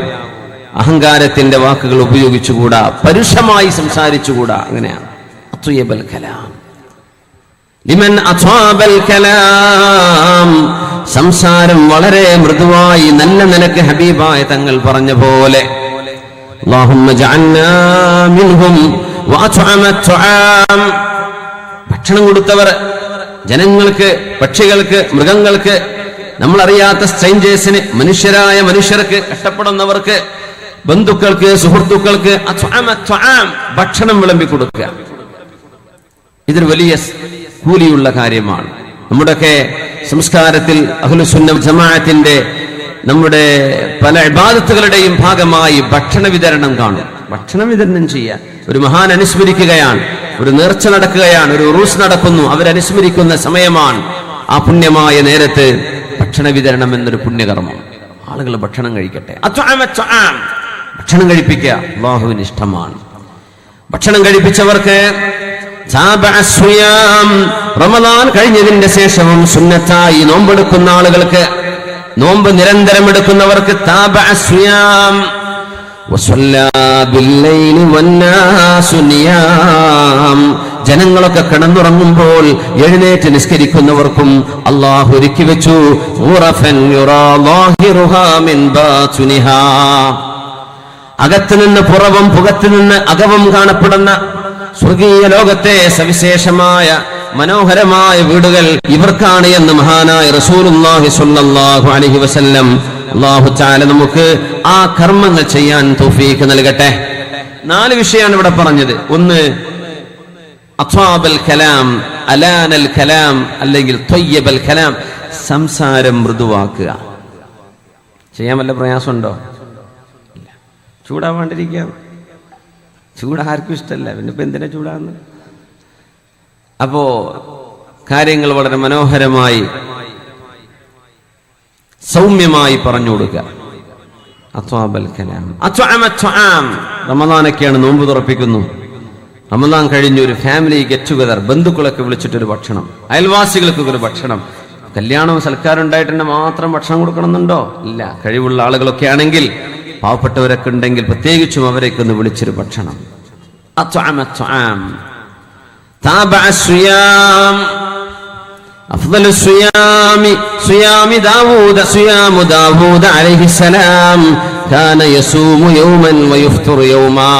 Speaker 1: അഹങ്കാരത്തിന്റെ വാക്കുകൾ ഉപയോഗിച്ചുകൂടാ, പരുഷമായി സംസാരിച്ചുകൂടാ. അങ്ങനെയാണ് അത്വയബൽ കലാം. ലിമൻ അത്വാബൽ കലാം, സംസാരം വളരെ മൃദുവായി നല്ല നിലക്ക് ഹബീബായ തങ്ങൾ പറഞ്ഞ പോലെ. അല്ലാഹുമ്മ ജഅൽനാ മിൻഹും വഅത്അമത് തുആം, ഭക്ഷണം കൊടുത്തവർ, ജനങ്ങൾക്ക്, പക്ഷികൾക്ക്, മൃഗങ്ങൾക്ക്, നമ്മളറിയാത്ത സ്ട്രേഞ്ചേഴ്സിന്, മനുഷ്യരായ മനുഷ്യർക്ക്, കഷ്ടപ്പെടുന്നവർക്ക്, ബന്ധുക്കൾക്ക്, സുഹൃത്തുക്കൾക്ക് അത്അമത് തുആം, ഭക്ഷണം വിളമ്പി കൊടുക്കുക. ഇതൊരു വലിയ കൂലിയുള്ള കാര്യമാണ്. നമ്മുടെയൊക്കെ സംസ്കാരത്തിൽ അഹ്ലുസുന്ന ജമാഅത്തിന്റെ നമ്മുടെ പല ഇബാദത്തുകളുടെയും ഭാഗമായി ഭക്ഷണ വിതരണം കാണും. ഭക്ഷണം വിതരണം ചെയ്യാൻ ഒരു മഹാൻ അനുസ്മരിക്കുകയാണ്, ഒരു നേർച്ച നടക്കുകയാണ്, ഒരു ഉറൂസ് നടക്കുന്നു, അവരനുസ്മരിക്കുന്ന സമയമാണ്. ആ പുണ്യമായ നേരത്ത് ഭക്ഷണ വിതരണം എന്നൊരു പുണ്യകർമ്മം. ആളുകൾ ഭക്ഷണം കഴിക്കട്ടെ. ഭക്ഷണം കഴിപ്പിക്കുക അല്ലാഹുവിന് ഇഷ്ടമാണ്. ഭക്ഷണം കഴിപ്പിച്ചവർക്ക് റമദാൻ കഴിഞ്ഞതിന്റെ ശേഷവും സുന്നത്തായി നോമ്പെടുക്കുന്ന ആളുകൾക്ക്, നോമ്പ് നിരന്തരം എടുക്കുന്നവർക്ക് ജനങ്ങളൊക്കെ കിടന്നുറങ്ങുമ്പോൾ എഴുന്നേറ്റ് നിസ്കരിക്കുന്നവർക്കും അല്ലാഹു ഒരുക്കി വെച്ചു. അകത്ത് നിന്ന് പുറവും പുറത്തു നിന്ന് അകവും കാണപ്പെടുന്ന സ്വർഗീയ ലോകത്തെ സവിശേഷമായ മനോഹരമായ വീടുകൾ ഇവർക്കാണ് എന്ന് മഹാനായ റസൂലുള്ളാഹി സ്വല്ലല്ലാഹു അലൈഹി വസല്ലം. അല്ലാഹു തആല നമുക്ക് ആ കർമ്മങ്ങൾ ചെയ്യാൻ തൗഫീഖ് നൽകട്ടെ. 4 വിഷയമാണ് ഇവിടെ പറഞ്ഞത്. ഒന്ന് അത്വാബൽ കലാം, അലാനൽ കലാം, അല്ലെങ്കിൽ ത്വയ്യബൽ കലാം, സംസാരം മൃദുവാക്കുക. ചെയ്യാൻ വല്ല പ്രയാസമുണ്ടോ? ഇല്ല. ചൂടാവാണ്ടിരിക്കാം. ചൂടാർക്കും ഇഷ്ടമല്ല, പിന്നെ ഇപ്പൊ എന്തിനാ ചൂടാന്ന്? അപ്പോ കാര്യങ്ങൾ വളരെ മനോഹരമായി സൗമ്യമായി പറഞ്ഞു കൊടുക്കുക. അത്വാബൽ കലാം, അത്വഅമത് തുആം. റമദാനൊക്കെയാണ്, നോമ്പ് തുറപ്പിക്കുന്നു. റമദാൻ കഴിഞ്ഞ് ഒരു ഫാമിലി ഗെറ്റ് ടുഗദർ, ബന്ധുക്കളൊക്കെ വിളിച്ചിട്ടൊരു ഭക്ഷണം, അയൽവാസികൾക്കൊക്കെ ഒരു ഭക്ഷണം. കല്യാണവും സൽക്കാരം ഉണ്ടായിട്ട് മാത്രം ഭക്ഷണം കൊടുക്കണമെന്നുണ്ടോ? ഇല്ല. കഴിവുള്ള ആളുകളൊക്കെ ആണെങ്കിൽ, പാവപ്പെട്ടവരൊക്കെ ഉണ്ടെങ്കിൽ പ്രത്യേകിച്ചും അവരൊക്കെ ഒന്ന് വിളിച്ചൊരു ഭക്ഷണം. അത്വഅമത് തുആം. താബഅ സിയാം. അഫ്ദലു സിയാമി സിയാമി ദാവൂദ സിയാമു ദാവൂദ അലൈഹിസ്സലാം കാന യസൂമു യൗമൻ വയഫ്തുറു യൗമാ.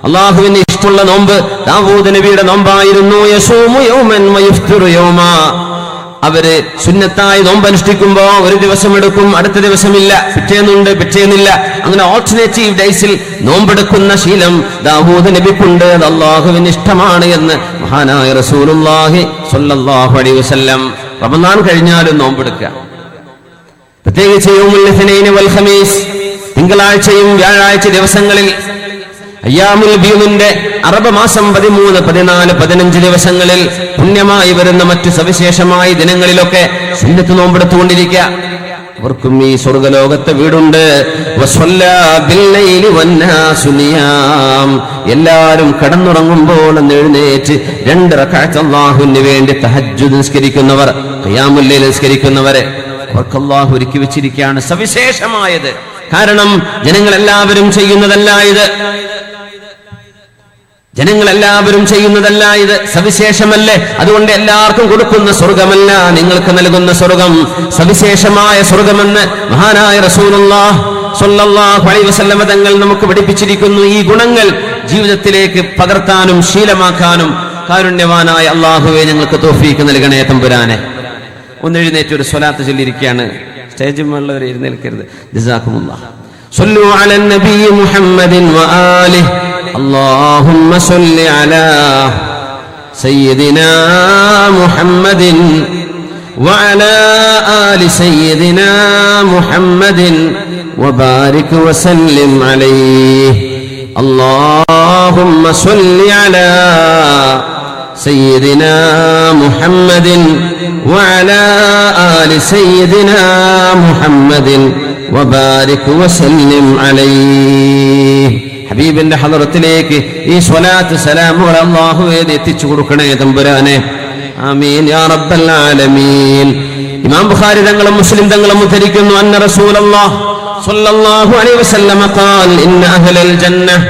Speaker 1: അല്ലാഹുവിന് ഇഷ്ടമുള്ള നോമ്പ് ദാവൂദ് നബിയുടെ നോമ്പായിരുന്നു. യസൂമു യൗമൻ വയഫ്തുറു യൗമാ. അവര് സുന്നത്തായി നോമ്പനുഷ്ഠിക്കുമ്പോ ഒരു ദിവസം എടുക്കും, അടുത്ത ദിവസമില്ല, പിറ്റേന്നുണ്ട്, പിറ്റേന്നില്ല, അങ്ങനെ ഓൾട്ടർനേറ്റീവ് ഡേയ്സിൽ നോമ്പെടുക്കുന്ന ശീലം ദാവൂദ് നബിക്കുണ്ട്. അത് അള്ളാഹുവിന് ഇഷ്ടമാണ് എന്ന് മഹാനായ റസൂലുള്ളാഹി സ്വല്ലല്ലാഹു അലൈഹി വസല്ലം റമദാൻ കഴിഞ്ഞാലും നോമ്പെടുക്കുക. പ്രത്യേകിച്ച് യൗമുൽ ഇത്നൈൻ വൽ ഖമീസ്, തിങ്കളാഴ്ചയും വ്യാഴാഴ്ച ദിവസങ്ങളിൽ, അയ്യാമുൽ ബീദിന്റെ അറബ് മാസം 13, 14, 15 ദിവസങ്ങളിൽ പുണ്യമായി വരുന്ന മറ്റു സവിശേഷമായ ദിനങ്ങളിലൊക്കെ സുന്നത്ത് നോമ്പെടുത്തുകൊണ്ടിരിക്കുക. അവർക്കും ഈ സ്വർഗലോകത്തെ വീടുണ്ട്. എല്ലാവരും കടന്നുറങ്ങുമ്പോൾ എഴുന്നേറ്റ് 2 റക്അത്ത് അല്ലാഹുവിന് വേണ്ടി തഹജ്ജുദ് നിസ്കരിക്കുന്നവർ, ഖിയാമുൽ ലൈൽ നിസ്കരിക്കുന്നവരെ അവർക്ക് അല്ലാഹു ഒരുക്കി വെച്ചിരിക്കുകയാണ് സവിശേഷമായത്. കാരണം ജനങ്ങളെല്ലാവരും ചെയ്യുന്നതല്ല ഇത്, ജനങ്ങളെല്ലാവരും ചെയ്യുന്നതല്ല ഇത്, സവിശേഷമല്ലേ? അതുകൊണ്ട് എല്ലാവർക്കും കൊടുക്കുന്ന സ്വർഗമല്ല നിങ്ങൾക്ക് നൽകുന്ന സ്വർഗം, സവിശേഷമായ സ്വർഗമെന്ന് മഹാനായ റസൂലുള്ളാഹി സ്വല്ലല്ലാഹു അലൈഹി വസല്ലം തങ്ങൾ നമുക്ക് പഠിപ്പിച്ചിരിക്കുന്നു. ഈ ഗുണങ്ങൾ ജീവിതത്തിലേക്ക് പകർത്താനും ശീലമാക്കാനും കാരുണ്യവാനായ അല്ലാഹുവേ ഞങ്ങൾക്ക് തൗഫീഖ് നൽകണേ തമ്പുരാനെ. ഒന്ന് എഴുന്നേറ്റ് ഒരു സ്വലാത്ത് ചൊല്ലിയിരിക്കുകയാണ്. സ്റ്റേജിൽ ഉള്ളവർ എഴുന്നേൽക്കരുത്. ജസാക്കുമുല്ലാഹ്. സ്വല്ലു അലൻ നബി മുഹമ്മദിൻ വആലിഹി. اللهم صل على سيدنا محمد وعلى آل سيدنا محمد وبارك وسلم عليه. اللهم صل على سيدنا محمد وعلى آل سيدنا محمد وبارك وسلم عليه. ഹബീബിന്റെ ഹളറത്തിലേക്ക് ഈ സ്വലാത്ത് സലാമുകൾ അല്ലാഹുവേ എത്തിച്ചു കൊടുക്കണേ തമ്പുരാനെ. ആമീൻ യാ റബ്ബൽ ആലമീൻ. ഇമാം ബുഖാരി തങ്ങളും മുസ്ലിം തങ്ങളും ഉദ്ധരിക്കുന്നു, അന്ന റസൂലുള്ളാഹി സ്വല്ലല്ലാഹു അലൈഹി വസല്ലം ഖാൽ ഇന്ന അഹ്ലൽ ജന്നഹ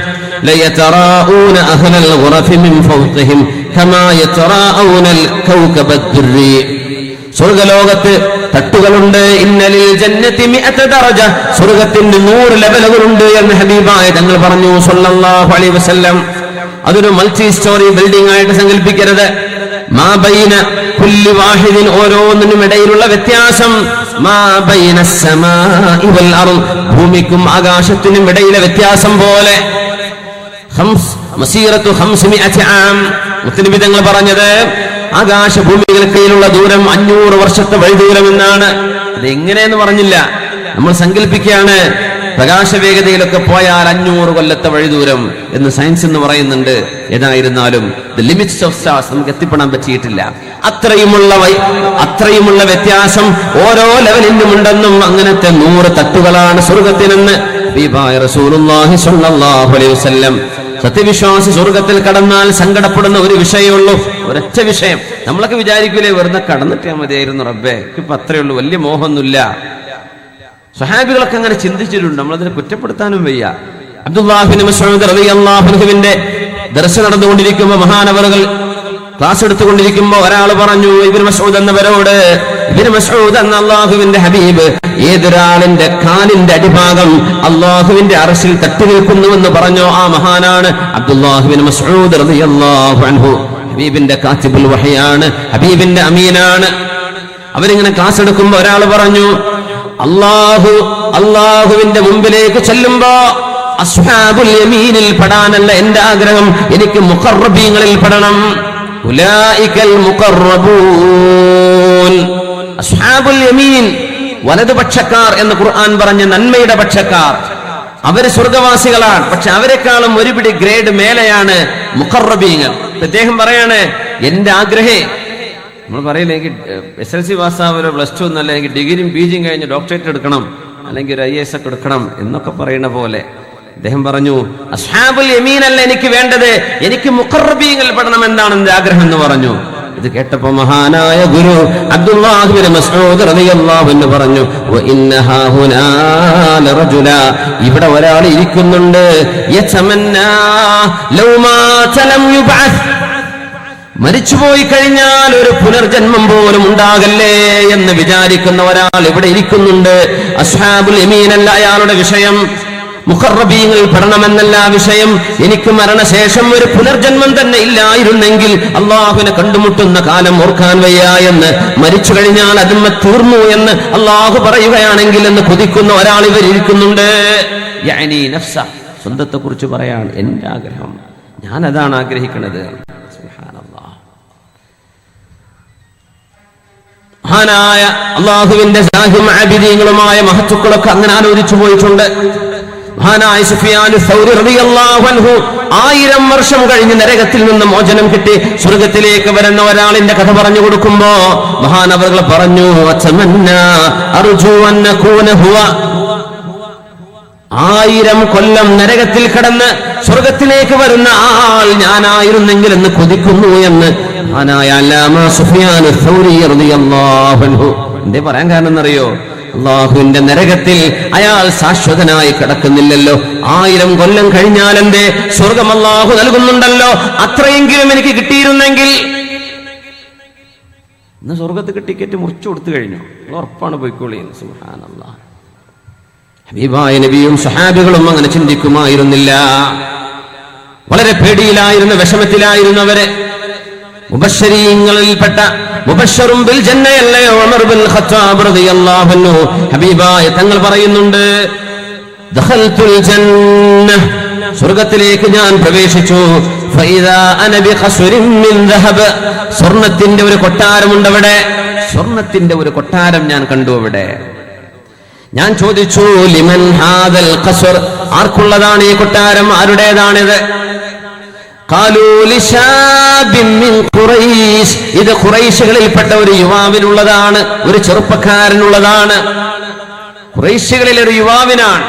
Speaker 1: ലയതറാഊന അഹ്ലൽ ഗുറഫി മിൻ ഫൗഖിഹിം കമാ യതറാഊനൽ കൗകബദ് ദുർരി. സ്വർഗ്ഗലോകത്ത് തട്ടുകളുണ്ട്. ഇന്നലിൽ ജന്നതി 100 ദറജ, സ്വർഗ്ഗത്തിന് 100 ലെവലുകളുണ്ട് എന്ന് ഹബീബായ തങ്ങൾ പറഞ്ഞു സ്വല്ലല്ലാഹു അലൈഹി വസല്ലം. അതൊരു മൾട്ടി സ്റ്റോറി ബിൽഡിംഗ് ആയിട്ട് സങ്കല്പിക്കരുത്. മാ ബൈന കുല്ലി വാഹിദിൻ, ഓരോന്നിനും ഇടയിലുള്ള വ്യത്യാസം. മാ ബൈന സമാഇ വൽ അർദ്, ഭൂമിക്കും ആകാശത്തിനും ഇടയിലെ വ്യത്യാസം പോലെ. മസീറത്തു 500 ആം, മുത്തനബി തങ്ങൾ പറഞ്ഞത് ആകാശഭൂമികൾക്കിടയിലുള്ള ദൂരം 500 വർഷത്തെ വഴിദൂരം എന്നാണ്. അതെങ്ങനെയെന്ന് പറഞ്ഞില്ല, നമ്മൾ സങ്കല്പിക്കുകയാണ്. പ്രകാശവേഗതയിലൊക്കെ പോയാൽ 500 കൊല്ലത്തെ വഴിദൂരം എന്ന് സയൻസ് എന്ന് പറയുന്നുണ്ട്. ഏതായിരുന്നാലും ദ ലിമിറ്റ്സ് ഓഫ് സ്റ്റാർസ് നമുക്ക് എത്തിപ്പെടാൻ പറ്റിയിട്ടില്ല. അത്രയുമുള്ള വ്യത്യാസം ഓരോ ലെവലിനും ഉണ്ടെന്നും അങ്ങനത്തെ 100 തട്ടുകളാണ് സ്വർഗത്തിനെന്ന് ഹബീബായ റസൂലുള്ളാഹി സ്വല്ലല്ലാഹു അലൈഹി വസല്ലം. സത്യവിശ്വാസി സ്വർഗത്തിൽ കടന്നാൽ സങ്കടപ്പെടുന്ന ഒരു വിഷയമുള്ളൂ, ഒരൊറ്റ വിഷയം. നമ്മളൊക്കെ വിചാരിക്കൂലേ, വെറുതെ കടന്നിട്ടാ മതിയായിരുന്നു റബ്ബേ, ഇപ്പൊ അത്രയേ ഉള്ളൂ, വലിയ മോഹമൊന്നുമില്ല. സ്വഹാബികളൊക്കെ അങ്ങനെ ചിന്തിച്ചിട്ടുണ്ട്, നമ്മളതിനെ കുറ്റപ്പെടുത്താനും വയ്യ. അബ്ദുല്ലാഹി ഇബ്നു മസ്ഊദ് റളിയല്ലാഹു അൻഹുവിന്റെ ദർസ് നടന്നുകൊണ്ടിരിക്കുമ്പോൾ, മഹാനവറുകൾ ക്ലാസ് എടുത്തുകൊണ്ടിരിക്കുമ്പോൾ ഒരാൾ പറഞ്ഞു ഇബ്നു മസ്ഊദ് എന്നവരോട്, ഇബ്നു മസ്ഊദ് എന്ന അല്ലാഹുവിന്റെ ഹബീബ്, ഏതൊരാളിന്റെ കാലിന്റെ അടിഭാഗം അല്ലാഹുവിന്റെ അർശിൽ തട്ടി നിൽക്കുന്നുവെന്ന് പറഞ്ഞോ ആ മഹാനാണ് അബ്ദുല്ലാഹി ഇബ്നു മസ്ഊദ് റളിയല്ലാഹു അൻഹു. ഹബീബിന്റെ കാത്തിബുൽ വഹയാണ്, ഹബീബിന്റെ അമീനാണ്. അവരിങ്ങനെ ക്ലാസ് എടുക്കുമ്പോൾ ഒരാൾ പറഞ്ഞു, അല്ലാഹുവിന്റെ മുമ്പിലേക്ക് ചെല്ലുമ്പോ അസ്ഹാബുൽ യമീനിൽ പെടാനല്ല എന്റെ ആഗ്രഹം, എനിക്ക് മുഖറബീങ്ങളിൽ പെടണം. ഉലൈകൽ മുഖറബൂൻ. അസ്ഹാബുൽ യമീൻ, വലതുപക്ഷക്കാർ എന്ന് ഖുർആൻ പറഞ്ഞ നന്മയുടെ പക്ഷക്കാർ, അവര് സ്വർഗവാസികളാണ്. പക്ഷെ അവരെക്കാളും ഒരുപിടി ഗ്രേഡ് മേലെയാണ് മുഖറബീങ്ങൾ. അദ്ദേഹം പറയാണ്, എന്റെ ആഗ്രഹേ, നമ്മൾ പറയില്ല എനിക്ക് SLC പാസ്സാവലോ +2 എന്നല്ല, എനിക്ക് ഡിഗ്രിയും PGയും കഴിഞ്ഞ് ഡോക്ടറേറ്റ് എടുക്കണം, അല്ലെങ്കിൽ ഒരു IAS ഒക്കെ എടുക്കണം എന്നൊക്കെ പറയുന്ന പോലെ അദ്ദേഹം പറഞ്ഞു, അസ്ഹാബുൽ യമീൻ അല്ല എനിക്ക് വേണ്ടത്, എനിക്ക് മുഖറബീങ്ങൾ പെടണം എന്നാണ് എന്റെ ആഗ്രഹം എന്ന് പറഞ്ഞു. ഇത് കേട്ടപ്പോ മഹാനായ ഗുരു അബ്ദുല്ലാഹി ഇബ്നു മസ്ഊദ് റളിയല്ലാഹു അൻഹു പറഞ്ഞു, വഇന്നഹാ ഹുനാ ലറജുല, ഇവിടെ ഒരാൾ ഇരിക്കുന്നുണ്ട്, യതമന്നാ ലൗ മാത ലം യുബഅസ്, മരിച്ചുപോയി കഴിഞ്ഞാൽ ഒരു പുനർജന്മം പോലും ഉണ്ടാകല്ലേ എന്ന് വിചാരിക്കുന്ന ഒരാൾ ഇവിടെ ഇരിക്കുന്നുണ്ട്. അസ്ഹാബുൽ യമീൻ അല്ല അയാളുടെ വിഷയം. മുഖറബീങ്ങൾ പെടണമെന്നല്ല വിഷയം. എനിക്ക് മരണശേഷം ഒരു പുനർജന്മം തന്നെ ഇല്ലായിരുന്നെങ്കിൽ അള്ളാഹുവിനെ കണ്ടുമുട്ടുന്ന കാലം ഓർക്കാൻ വയ്യ എന്ന്, മരിച്ചു കഴിഞ്ഞാൽ അതിന്മ തീർന്നു എന്ന് അള്ളാഹു പറയുകയാണെങ്കിൽ എന്ന് കൊതിക്കുന്ന ഒരാൾ ഇവരിയ്ക്കുന്നുണ്ട്. യഅനി നഫ്സ, സ്വന്തത്തെ കുറിച്ച് പറയാണ് എന്റെ ആഗ്രഹം, ഞാൻ അതാണ് ആഗ്രഹിക്കുന്നത്. സുബ്ഹാനല്ലാഹ്. മഹാനായ അള്ളാഹുവിന്റെ സാഹിം ആബിദീങ്ങളുമായ മഹത്തുക്കളൊക്കെ അങ്ങനെ ആലോചിച്ചു പോയിട്ടുണ്ട്. മഹാനായ സുഫിയാൻ സൗരി റളിയല്ലാഹു അൻഹു 1000 വർഷം കഴിഞ്ഞ് നരകത്തിൽ നിന്ന് മോചനം കിട്ടി സ്വർഗത്തിലേക്ക് വരുന്ന ഒരാളിന്റെ കഥ പറഞ്ഞു കൊടുക്കുമ്പോ മഹാനവറുകൾ പറഞ്ഞു, അച്ചമന്നാ അർജു അൻ നകൂന ഹുവ. 1000 കൊല്ലം നരകത്തിൽ കടന്ന് സ്വർഗത്തിലേക്ക് വരുന്ന ആൾ ഞാനായിരുന്നെങ്കിൽ എന്ന് കൊതിക്കുന്നു എന്ന് മഹാനായ അല്ലാമ സുഫിയാൻ സൗരി റളിയല്ലാഹു അൻഹു. എന്തേ പറയാൻ കാരണം എന്നറിയോ? അള്ളാഹുവിന്റെ നരകത്തിൽ അയാൾ ശാശ്വതനായി കിടക്കുന്നില്ലല്ലോ. 1000 കൊല്ലം കഴിഞ്ഞാൽ എന്റെ സ്വർഗം അള്ളാഹു നൽകുന്നുണ്ടല്ലോ, അത്രയെങ്കിലും എനിക്ക് കിട്ടിയിരുന്നെങ്കിൽ. ഇന്ന് സ്വർഗത്തിൽ ടിക്കറ്റ് മുറിച്ചു കൊടുത്തു കഴിഞ്ഞു, ഉറപ്പാണ് പോയിക്കോളി. സുബ്ഹാനല്ലാഹ്. ഹബീബായ നബിയും സഹാബികളും അങ്ങനെ ചിന്തിക്കുമായിരുന്നില്ല. വളരെ പേടിയിലായിരുന്ന, വിഷമത്തിലായിരുന്നവരെ മുബശ്ശരീങ്ങളിൽപ്പെട്ട മുബശ്ശറും ബിൽ ജന്നയല്ലയോ ഉമർ ബിൻ ഖത്താബ് റളിയല്ലാഹു അൻഹു. ഹബീബായ തങ്ങൾ പറയുന്നുണ്ട്, ദഖൽതുൽ ജന്ന, സ്വർഗ്ഗത്തിലേക്ക് ഞാൻ പ്രവേശിച്ചു. ഫഇദാ അന ബിഖസ്റിൻ മിൻ ദഹബ്, സ്വർണ്ണത്തിന്റെ ഒരു കൊട്ടാരമുണ്ട് അവിടെ. സ്വർണ്ണത്തിന്റെ ഒരു കൊട്ടാരം ഞാൻ കണ്ടു അവിടെ. ഞാൻ ചോദിച്ചു, ലിമൻ ഹാദൽ ഖസ്ർ, ആർക്കുള്ളതാണ് ഈ കൊട്ടാരം, ആരുടേതാണിത്? ഇത് ഖുറൈശികളിൽപ്പെട്ട ഒരു യുവാവിനുള്ളതാണ്, ഒരു ചെറുപ്പക്കാരനുള്ളതാണ്. ഖുറൈശികളിലെ ഒരു യുവാവിനാണ്.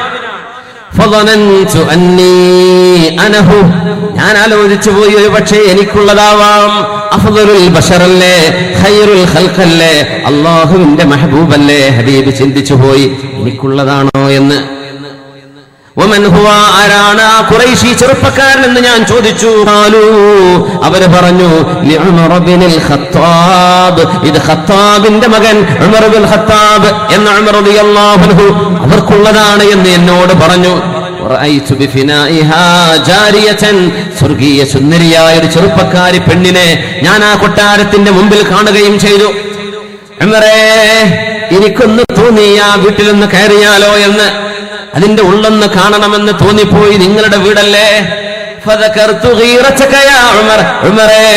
Speaker 1: ഞാൻ ആലോചിച്ചു പോയി, ഒരു പക്ഷേ എനിക്കുള്ളതാവാം. അഫ്ദലുൽ ബശറല്ലേ, ഖൈറുൽ ഖൽഖല്ലേ, അല്ലാഹുവിന്റെ മെഹബൂബല്ലേ. ഹബീബ് ചിന്തിച്ചു പോയി, എനിക്കുള്ളതാണോ എന്ന്. വമൻ ഹുവ, ആരാണ് ആ ഖുറൈശി ചെറുപ്പക്കാരൻ എന്ന് ഞാൻ ചോദിച്ചു. അവര് പറഞ്ഞു, ലിഉമർ ഇബ്നുൽ ഖത്താബ്, ഇത് ഖത്താബിന്റെ മകൻ ഉമർ ഇബ്നുൽ ഖത്താബ് എന്ന ഉമർ റളിയല്ലാഹു അൻഹു അവർക്കുള്ളതാണ് എന്ന് എന്നോട് പറഞ്ഞു. റഅയ്തു ബിഫിനാഇഹാ ജാരിയതൻ, സ്വർഗീയ സുന്ദരിയായ ഒരു ചെറുപ്പക്കാരി പെണ്ണിനെ ഞാൻ ആ കൊട്ടാരത്തിന്റെ മുമ്പിൽ കാണുകയും ചെയ്തു. ഉമറേ, എനിക്കൊന്ന് തോന്നി ആ വീട്ടിലൊന്ന് കയറിയാലോ എന്ന്, അതിന്റെ ഉള്ളൊന്ന് കാണണമെന്ന് തോന്നിപ്പോയി. നിങ്ങളുടെ വീടല്ലേ? ഉമറേ,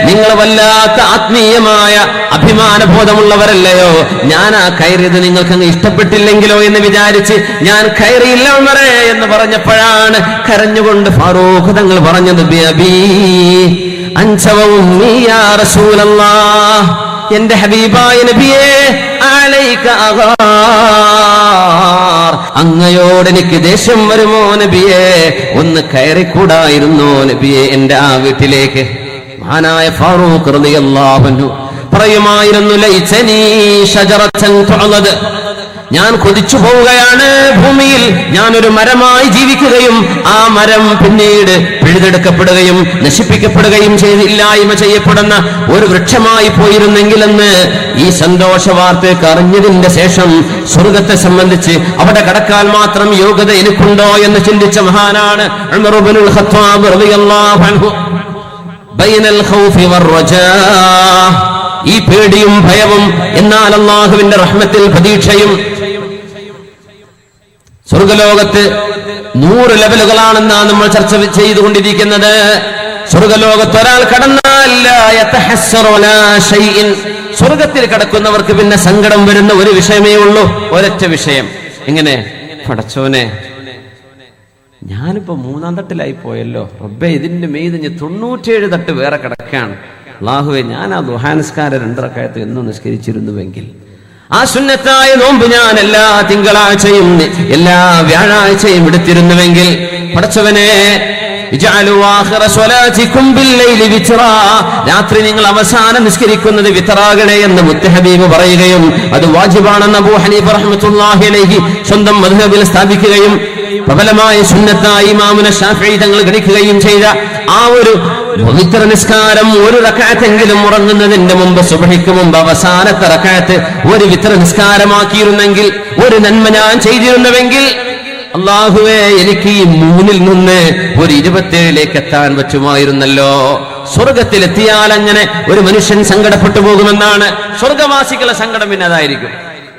Speaker 1: നിങ്ങൾ വല്ലാത്ത ആത്മീയമായ അഭിമാനബോധമുള്ളവരല്ലയോ, ഞാൻ ആ കയറിയത് നിങ്ങൾക്ക് അങ്ങ് ഇഷ്ടപ്പെട്ടില്ലെങ്കിലോ എന്ന് വിചാരിച്ച് ഞാൻ കയറിയില്ല ഉമറേ എന്ന് പറഞ്ഞപ്പോഴാണ് കരഞ്ഞുകൊണ്ട് ഫാറൂഖ് തങ്ങൾ പറഞ്ഞത്, എന്റെ ഹബീബായ നബിയേ, അങ്ങയോട് എനിക്ക് ദേഷ്യം വരുമോ നബിയേ, ഒന്ന് കയറിക്കൂടായിരുന്നോ നബിയെ എന്റെ ആ വീട്ടിലേക്ക്? മഹാനായ ഫാറൂഖ് റളിയല്ലാഹു അൻഹു പറയുമായിരുന്നു, ലൈസനീ ഷജറതൻ തുഅലദ്, ഞാൻ കൊതിച്ചു പോവുകയാണ് ഭൂമിയിൽ ഞാനൊരു മരമായി ജീവിക്കുകയും ആ മരം പിന്നീട് പിഴുതെടുക്കപ്പെടുകയും നശിപ്പിക്കപ്പെടുകയും ചെയ്ത് ഇല്ലായ്മ ചെയ്യപ്പെടുന്ന ഒരു വൃക്ഷമായി പോയിരുന്നെങ്കിലെന്ന് ഈ സന്തോഷ വാർത്തയൊക്കെ അറിഞ്ഞതിന്റെ ശേഷം സ്വർഗത്തെ സംബന്ധിച്ച് അവിടെ കടക്കാൻ മാത്രം യോഗ്യത എനിക്കുണ്ടോ എന്ന് ചിന്തിച്ച മഹാനാണ് ഉമർ ഇബ്നുൽ ഖത്താബ് റളിയല്ലാഹു അൻഹു. ബൈനൽ ഖൗഫി വർ-റജാ, ഈ പേടിയും ഭയവും, എന്നാൽ അല്ലാഹുവിന്റെ റഹ്മത്തിൽ പ്രതീക്ഷയും. സ്വർഗലോകത്ത് 100 ലെവലുകളാണെന്നാണ് നമ്മൾ ചർച്ച ചെയ്തുകൊണ്ടിരിക്കുന്നത്. സ്വർഗലോകത്ത് ഒരാൾ കടന്നാൽ സ്വർഗത്തിൽ കടക്കുന്നവർക്ക് പിന്നെ സങ്കടം വരുന്ന ഒരു വിഷയമേ ഉള്ളൂ, ഒരൊറ്റ വിഷയം. എങ്ങനെ? പടച്ചോനെ, ഞാനിപ്പോ 3-ാം തട്ടിലായി പോയല്ലോ റബ്ബേ, ഇതിന്റെ മെയ്ത് 97 തട്ട് വേറെ കിടക്കാണ്. അല്ലാഹുവേ, ഞാൻ ആ ദുഹാനസ്കാരം 2 റക്അത്ത് എന്നും നിസ്കരിച്ചിരുന്നുവെങ്കിൽ, ആ സുന്നത്തായ നോമ്പ് ഞാൻ എല്ലാ തിങ്കളാഴ്ചയും എല്ലാ വ്യാഴാഴ്ചയും എടുത്തിരുന്നുവെങ്കിൽ, പടച്ചവനെ, രാത്രി നിങ്ങൾ അവസാനം നിസ്കരിക്കുന്നത് വിത്റാകണേ എന്ന് മുത്തഹബീബ് പറയുകയും അത് വാജിബാണെന്ന് അബൂ ഹനീഫ റഹ്മത്തുള്ളാഹി അലൈഹി സ്വന്തം മദ്ഹബിൽ സ്ഥാപിക്കുകയും പ്രബലമായ സുന്നത്തായി ഇമാമുന ശാഫിഈ തങ്ങൾ ഗണിക്കുകയും ചെയ്ത ആ ഒരു വിത്ര നിസ്കാരം, ഒരു റക്അത്തെങ്കിലും ഉറങ്ങുന്നതിന്റെ മുമ്പ്, സുബ്ഹിക്ക് മുമ്പ് അവസാനത്തെ റക്അത്ത് ഒരു വിത്ര നിസ്കാരമാക്കിയിരുന്നെങ്കിൽ, ഒരു നന്മ ഞാൻ ചെയ്തിരുന്നുവെങ്കിൽ, അല്ലാഹുവേ, എനിക്ക് ഈ 3-ൽ നിന്ന് ഒരു 27-ലേക്ക് എത്താൻ പറ്റുമായിരുന്നല്ലോ. സ്വർഗത്തിലെത്തിയാൽ അങ്ങനെ ഒരു മനുഷ്യൻ സങ്കടപ്പെട്ടു പോകുമെന്നാണ്. സ്വർഗവാസികളുടെ സങ്കടം പിന്നെ അതായിരിക്കും.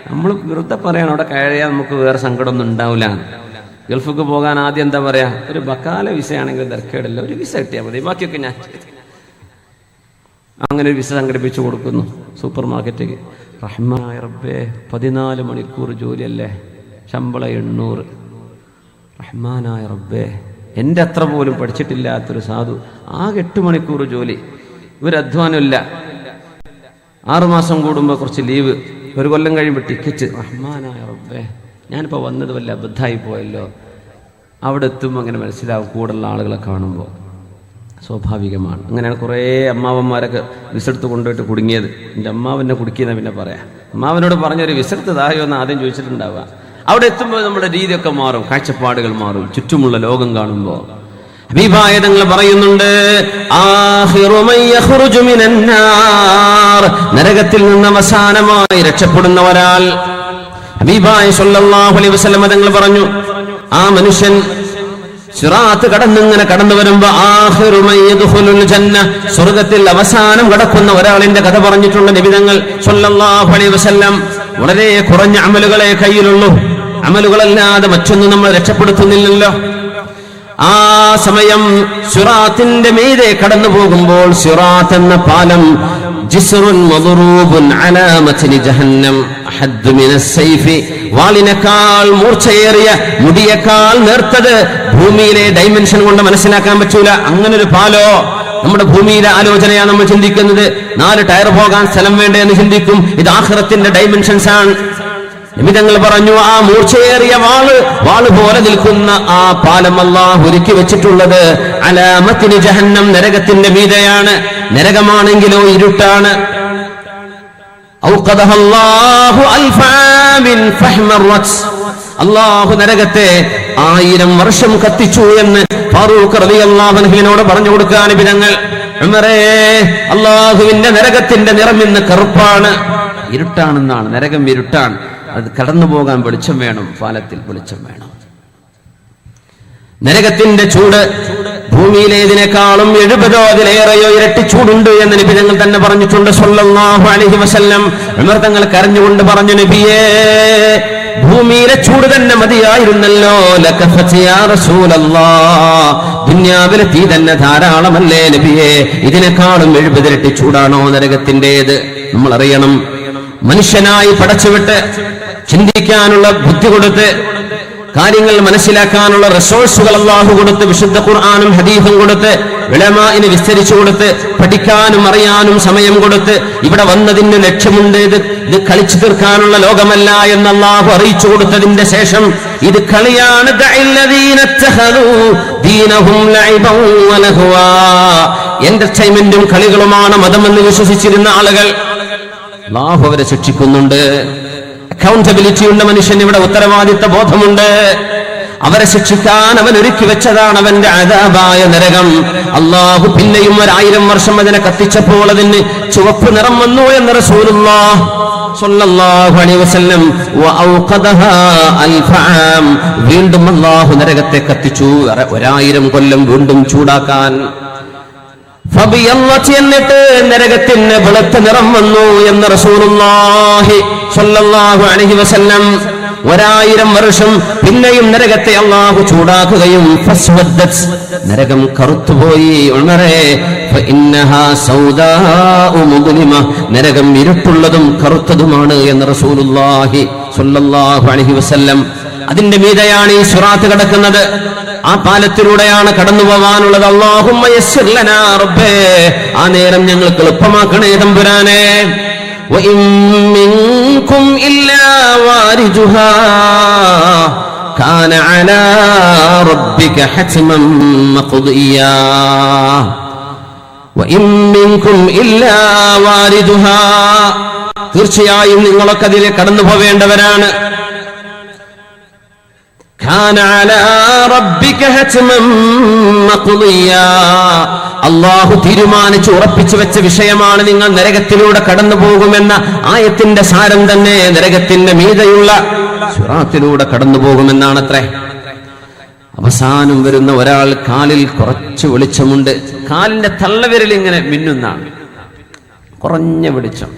Speaker 1: നമ്മൾ വെറുതെ പറയണം അവിടെ കഴിയാൻ നമുക്ക് വേറെ സങ്കടമൊന്നും ഉണ്ടാവില്ല. ഗൾഫിക്ക് പോകാൻ ആദ്യം എന്താ പറയാ, ഒരു ബക്കാല വിസയാണെങ്കിൽ തിരക്കേടില്ല, ഒരു വിസ കിട്ടിയാൽ മതി, ബാക്കിയൊക്കെ ഞാൻ അങ്ങനെ ഒരു വിസ സംഘടിപ്പിച്ചു കൊടുക്കുന്നു. സൂപ്പർ മാർക്കറ്റിലേക്ക് റഹ്മാനായ റബ്ബേ 14 മണിക്കൂർ ജോലിയല്ലേ, ശമ്പളം 800. റഹ്മാനായ റബ്ബേ, എൻ്റെ അത്ര പോലും പഠിച്ചിട്ടില്ലാത്തൊരു സാധു ആകെ 8 മണിക്കൂർ ജോലി, ഒരു അധ്വാനമില്ല, 6 മാസം കൂടുമ്പോൾ കുറച്ച് ലീവ്, 1 കൊല്ലം കഴിയുമ്പോൾ ടിക്കറ്റ്. റഹ്മാനായ റബ്ബേ, ഞാനിപ്പോൾ വന്നത് വല്ല അബദ്ധമായി പോയല്ലോ. അവിടെ എത്തുമ്പോൾ അങ്ങനെ മനസ്സിലാവും കൂടുതലുള്ള ആളുകളെ കാണുമ്പോൾ. സ്വാഭാവികമാണ്. അങ്ങനെയാണ് കുറേ അമ്മാവന്മാരൊക്കെ വിസെടുത്ത് കൊണ്ടുപോയിട്ട് കുടുങ്ങിയത്. എൻ്റെ അമ്മാവനെ കുടുക്കിയെന്ന് പിന്നെ പറയാം. അമ്മാവനോട് പറഞ്ഞൊരു വിസെടുത്ത് തായോ എന്ന് ആദ്യം ചോദിച്ചിട്ടുണ്ടാവുക. അവിടെ എത്തുമ്പോൾ നമ്മുടെ രീതിയൊക്കെ മാറും, കാഴ്ചപ്പാടുകൾ മാറും, ചുറ്റുമുള്ള ലോകം കാണുമ്പോൾ. ഹബീബായ തങ്ങൾ പറയുന്നുണ്ട്, നരകത്തിൽ നിന്ന് അവസാനമായി രക്ഷപ്പെടുന്ന ഒരാൾ. ഹബീബായ സ്വല്ലല്ലാഹു അലൈഹി വസല്ലം തങ്ങൾ പറഞ്ഞു, ആ മനുഷ്യൻ സിറാത്ത് കടന്നിങ്ങനെ കടന്നു വരുമ്പോ ആഖിറു മൻ യദ്ഖുലുൽ ജന്ന, സ്വർഗ്ഗത്തിൽ അവസാനം കടക്കുന്ന ഒരാളിന്റെ കഥ പറഞ്ഞിട്ടുള്ള നബി തങ്ങൾ സ്വല്ലല്ലാഹു അലൈഹി വസല്ലം. വളരെ കുറഞ്ഞ അമലുകളെ കയ്യിലുള്ളൂ, അമലുകളല്ലാതെ മറ്റൊന്നും നമ്മൾ രക്ഷപ്പെടുത്തുന്നില്ലല്ലോ. ആ സമയം സിറാത്തിന്റെ മീതെ കടന്നു പോകുമ്പോൾ, സിറാത്ത് എന്ന പാലം ജിസ്റുൻ മദ്റൂബുൻ അലാ മത്നി ജഹന്നം അഹദ്ദു മിനസ് സൈഫി, വാളിനേക്കാൾ മൂർച്ചയേറിയ, മുടിയേക്കാൾ നേർത്തത് ഭൂമിയിലെ ഡൈമെൻഷൻ കൊണ്ട് മനസ്സിലാക്കാൻ പറ്റൂല. അങ്ങനെ ഒരു പാലോ, നമ്മുടെ ഭൂമിയിലെ ആലോചനയാണ് നമ്മൾ ചിന്തിക്കുന്നത്. 4 ടയർ പോകാൻ സ്ഥലം വേണ്ടേ എന്ന് ചിന്തിക്കും. ഇത് ആഖിറത്തിന്റെ ഡൈമെൻഷൻസ് ആണ്. നിമിതങ്ങൾ പറഞ്ഞു, ആ മൂർച്ചയേറിയ വാള് പോലെ നിൽക്കുന്ന ആ പാലം അല്ലാഹു ഒരുക്കി വെച്ചിട്ടുള്ളത് അലാമത്തിന് ജഹന്നം, നരകത്തിന്റെ മീതെയാണ്. നരകമാണെങ്കിലോ ഇരുട്ടാണ്. അല്ലാഹു നരകത്തെ 1000 വർഷം കത്തിച്ചു എന്ന് ഫാറൂഖ് റളിയല്ലാഹു അൻഹുവിനോട് പറഞ്ഞു കൊടുക്കാൻ നിമിതങ്ങൾ. ഉമറേ, അല്ലാഹുവിന്റെ നരകത്തിന്റെ നിറം ഇന്ന് കറുപ്പാണ്, ഇരുട്ടാണെന്നാണ്. നരകം ഇരുട്ടാണ്, അത് കടന്നു പോകാൻ വെളിച്ചം വേണം, പാലത്തിൽ വെളിച്ചം വേണം. നരകത്തിന്റെ ചൂട് ഭൂമിയിലേതിനേക്കാളും 70 അതിലേറെയോ ഇരട്ടി ചൂടുണ്ട് എന്ന് നബി തങ്ങൾ തന്നെ പറഞ്ഞിട്ടുണ്ട് സ്വല്ലല്ലാഹു അലൈഹി വസല്ലം. ഉമർ തങ്ങൾ കരഞ്ഞുകൊണ്ട് പറഞ്ഞു, നബിയേ, ഭൂമിയിലെ ചൂട് തന്നെ മതിയായിരുന്നല്ലോ. ലകഫത യാ റസൂലല്ലാഹ്, ദുനിയാവിലെ തീ തന്നെ ധാരാളമല്ലേ നബിയേ, ഇതിനേക്കാളും 70 ഇരട്ടി ചൂടാണോ നരകത്തിൻ്റെത്? നമ്മൾ അറിയണം, മനുഷ്യനായി പടച്ചുവിട്ട് ചിന്തിക്കാനുള്ള ബുദ്ധി കൊടുത്ത്, കാര്യങ്ങൾ മനസ്സിലാക്കാനുള്ള റിസോഴ്സുകൾ അല്ലാഹു കൊടുത്ത്, വിശുദ്ധ ഖുർആനും ഹദീസും കൊടുത്ത്, ഉലമാഇന് വിസ്തരിച്ചു കൊടുത്ത്, പഠിക്കാനും അറിയാനും സമയം കൊടുത്ത്, ഇവിടെ വന്നതിന് ലക്ഷ്യമുണ്ട്, ഇത് കളിച്ചു തീർക്കാനുള്ള ലോകമല്ല എന്ന് അല്ലാഹു അറിയിച്ചു കൊടുത്തതിന്റെ ശേഷം ഇത് കളിയാണ്, എന്റർടൈൻമെന്റും കളികളുമാണ് മതമെന്ന് വിശ്വസിച്ചിരുന്ന ആളുകൾ അല്ലാഹു അവരെ ശിക്ഷിക്കുന്നുണ്ട്. അക്കൗണ്ടബിലിറ്റി ഉണ്ട്, മനുഷ്യൻ ഇവിടെ ഉത്തരവാദിത്ത ബോധമുണ്ട്. അവരെ ശിക്ഷിക്കാൻ അവൻ ഒരുക്കി വെച്ചതാണ് അവന്റെ അദാബായ നരകം. അല്ലാഹു പിന്നെയും 1000 വർഷം അതിനെ കത്തിച്ചപ്പോൾ അതിന് ചുവപ്പ് നിറം വന്നു എന്ന് റസൂലുള്ളാഹി സ്വല്ലല്ലാഹു അലൈഹി വസല്ലം. വഔഖദഹാ അൽഫാം, വീണ്ടും അല്ലാഹു നരകത്തെ കത്തിച്ചു 1000 കൊല്ലം വീണ്ടും ചൂടാക്കാൻ. എന്നിട്ട് നരകത്തിന് വെളുത്ത നിറം വന്നു എന്ന് റസൂലുള്ളാഹി സ്വല്ലല്ലാഹു അലൈഹി വസല്ലം. 1000 വർഷം പിന്നെയും നരകത്തെ അല്ലാഹു ചൂടാക്കുകയും നരകം കറുത്തുപോയി. ഉമറേ, ഫഇന്നഹാ സൗദാഉ മുദ്ലിമ, നരകം ഇരുട്ടുള്ളതും കറുത്തതുമാണ് എന്ന് റസൂലുള്ളാഹി സ്വല്ലല്ലാഹു അലൈഹി വസല്ലം. അതിന്റെ മീതെയാണ് ഈ സിറാത്ത് കിടക്കുന്നത്. ആ പാലത്തിലൂടെയാണ് കടന്നു പോകാനുള്ളത്. അല്ലാഹുമ്മ യസ്സിർ ലനാ റബ്ബേ, ആ നേരം ഞങ്ങൾക്ക് എളുപ്പമാക്കണേ തമ്പുരാനെ. വഇൻ മിൻകും ഇല്ലാ വാരിജുഹാ കാന അലാ റബ്ബിക ഹത്മൻ മഖ്ദിയാ. വഇൻ മിൻകും ഇല്ലാ വാരിജുഹാ, തീർച്ചയായും നിങ്ങളൊക്കെ അതിലെ കടന്നു പോവേണ്ടവരാണ്. അല്ലാഹു തീരുമാനിച്ച് ഉറപ്പിച്ചു വെച്ച വിഷയമാണ്. നിങ്ങൾ നരകത്തിലൂടെ കടന്നു പോകുമെന്ന ആയത്തിന്റെ സാരം തന്നെ നരകത്തിന്റെ മീതെയുള്ള സിറാത്തിലൂടെ കടന്നു പോകുമെന്നാണത്രേ. അവസാനം വരുന്ന ഒരാൾ കാലിൽ കുറച്ച് വെളിച്ചമുണ്ട്, കാലിന്റെ തള്ളവിരൽ ഇങ്ങനെ മിന്നുന്നാണ്, കുറഞ്ഞ വെളിച്ചം,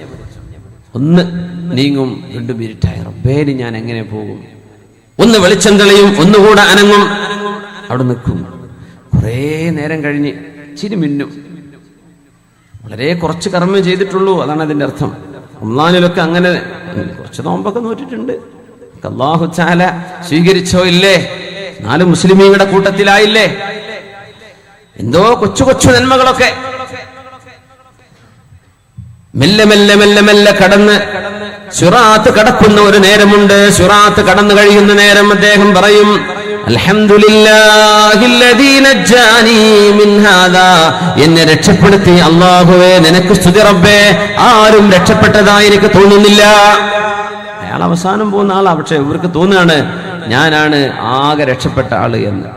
Speaker 1: ഒന്ന് നീങ്ങും, 2 മിനിറ്റായി, റബ്ബേ ഞാൻ എങ്ങനെ പോകും, ഒന്ന് വെളിച്ചം തെളിയും, ഒന്നുകൂടെ അനങ്ങും, അവിടെ നിൽക്കും. കുറേ നേരം കഴിഞ്ഞ് ചിരി മിന്നും. വളരെ കുറച്ച് കർമ്മം ചെയ്തിട്ടുള്ളൂ, അതാണ് അതിന്റെ അർത്ഥം. റമളാനിലൊക്കെ അങ്ങനെ കുറച്ച് നോമ്പൊക്കെ നോറ്റിട്ടുണ്ട്, അല്ലാഹു തആല സ്വീകരിച്ചോ ഇല്ലേ, 4 മുസ്ലിമീങ്ങളുടെ കൂട്ടത്തിലായില്ലേ, എന്തോ കൊച്ചു കൊച്ചു നന്മകളൊക്കെ മെല്ലെ മെല്ലെ മെല്ലെ മെല്ലെ കടന്ന് സിറാത്ത് കടക്കുന്ന ഒരു നേരമുണ്ട്. സിറാത്ത് കടന്നു കഴിയുന്ന നേരം അദ്ദേഹം പറയും, അൽഹംദുലില്ലാഹില്ലദീ നജ്ജാനി മിൻ ഹാദാ, എന്നെ രക്ഷപ്പെടുത്തി അല്ലാഹുവേ നിനക്ക് സ്തുതി റബ്ബേ, ആരും രക്ഷപ്പെട്ടതായി എനിക്ക് തോന്നുന്നില്ല. അയാൾ അവസാനം പോകുന്ന ആളാ, പക്ഷെ ഇവർക്ക് തോന്നുകയാണ് ഞാനാണ് ആകെ രക്ഷപ്പെട്ട ആള് എന്ന്.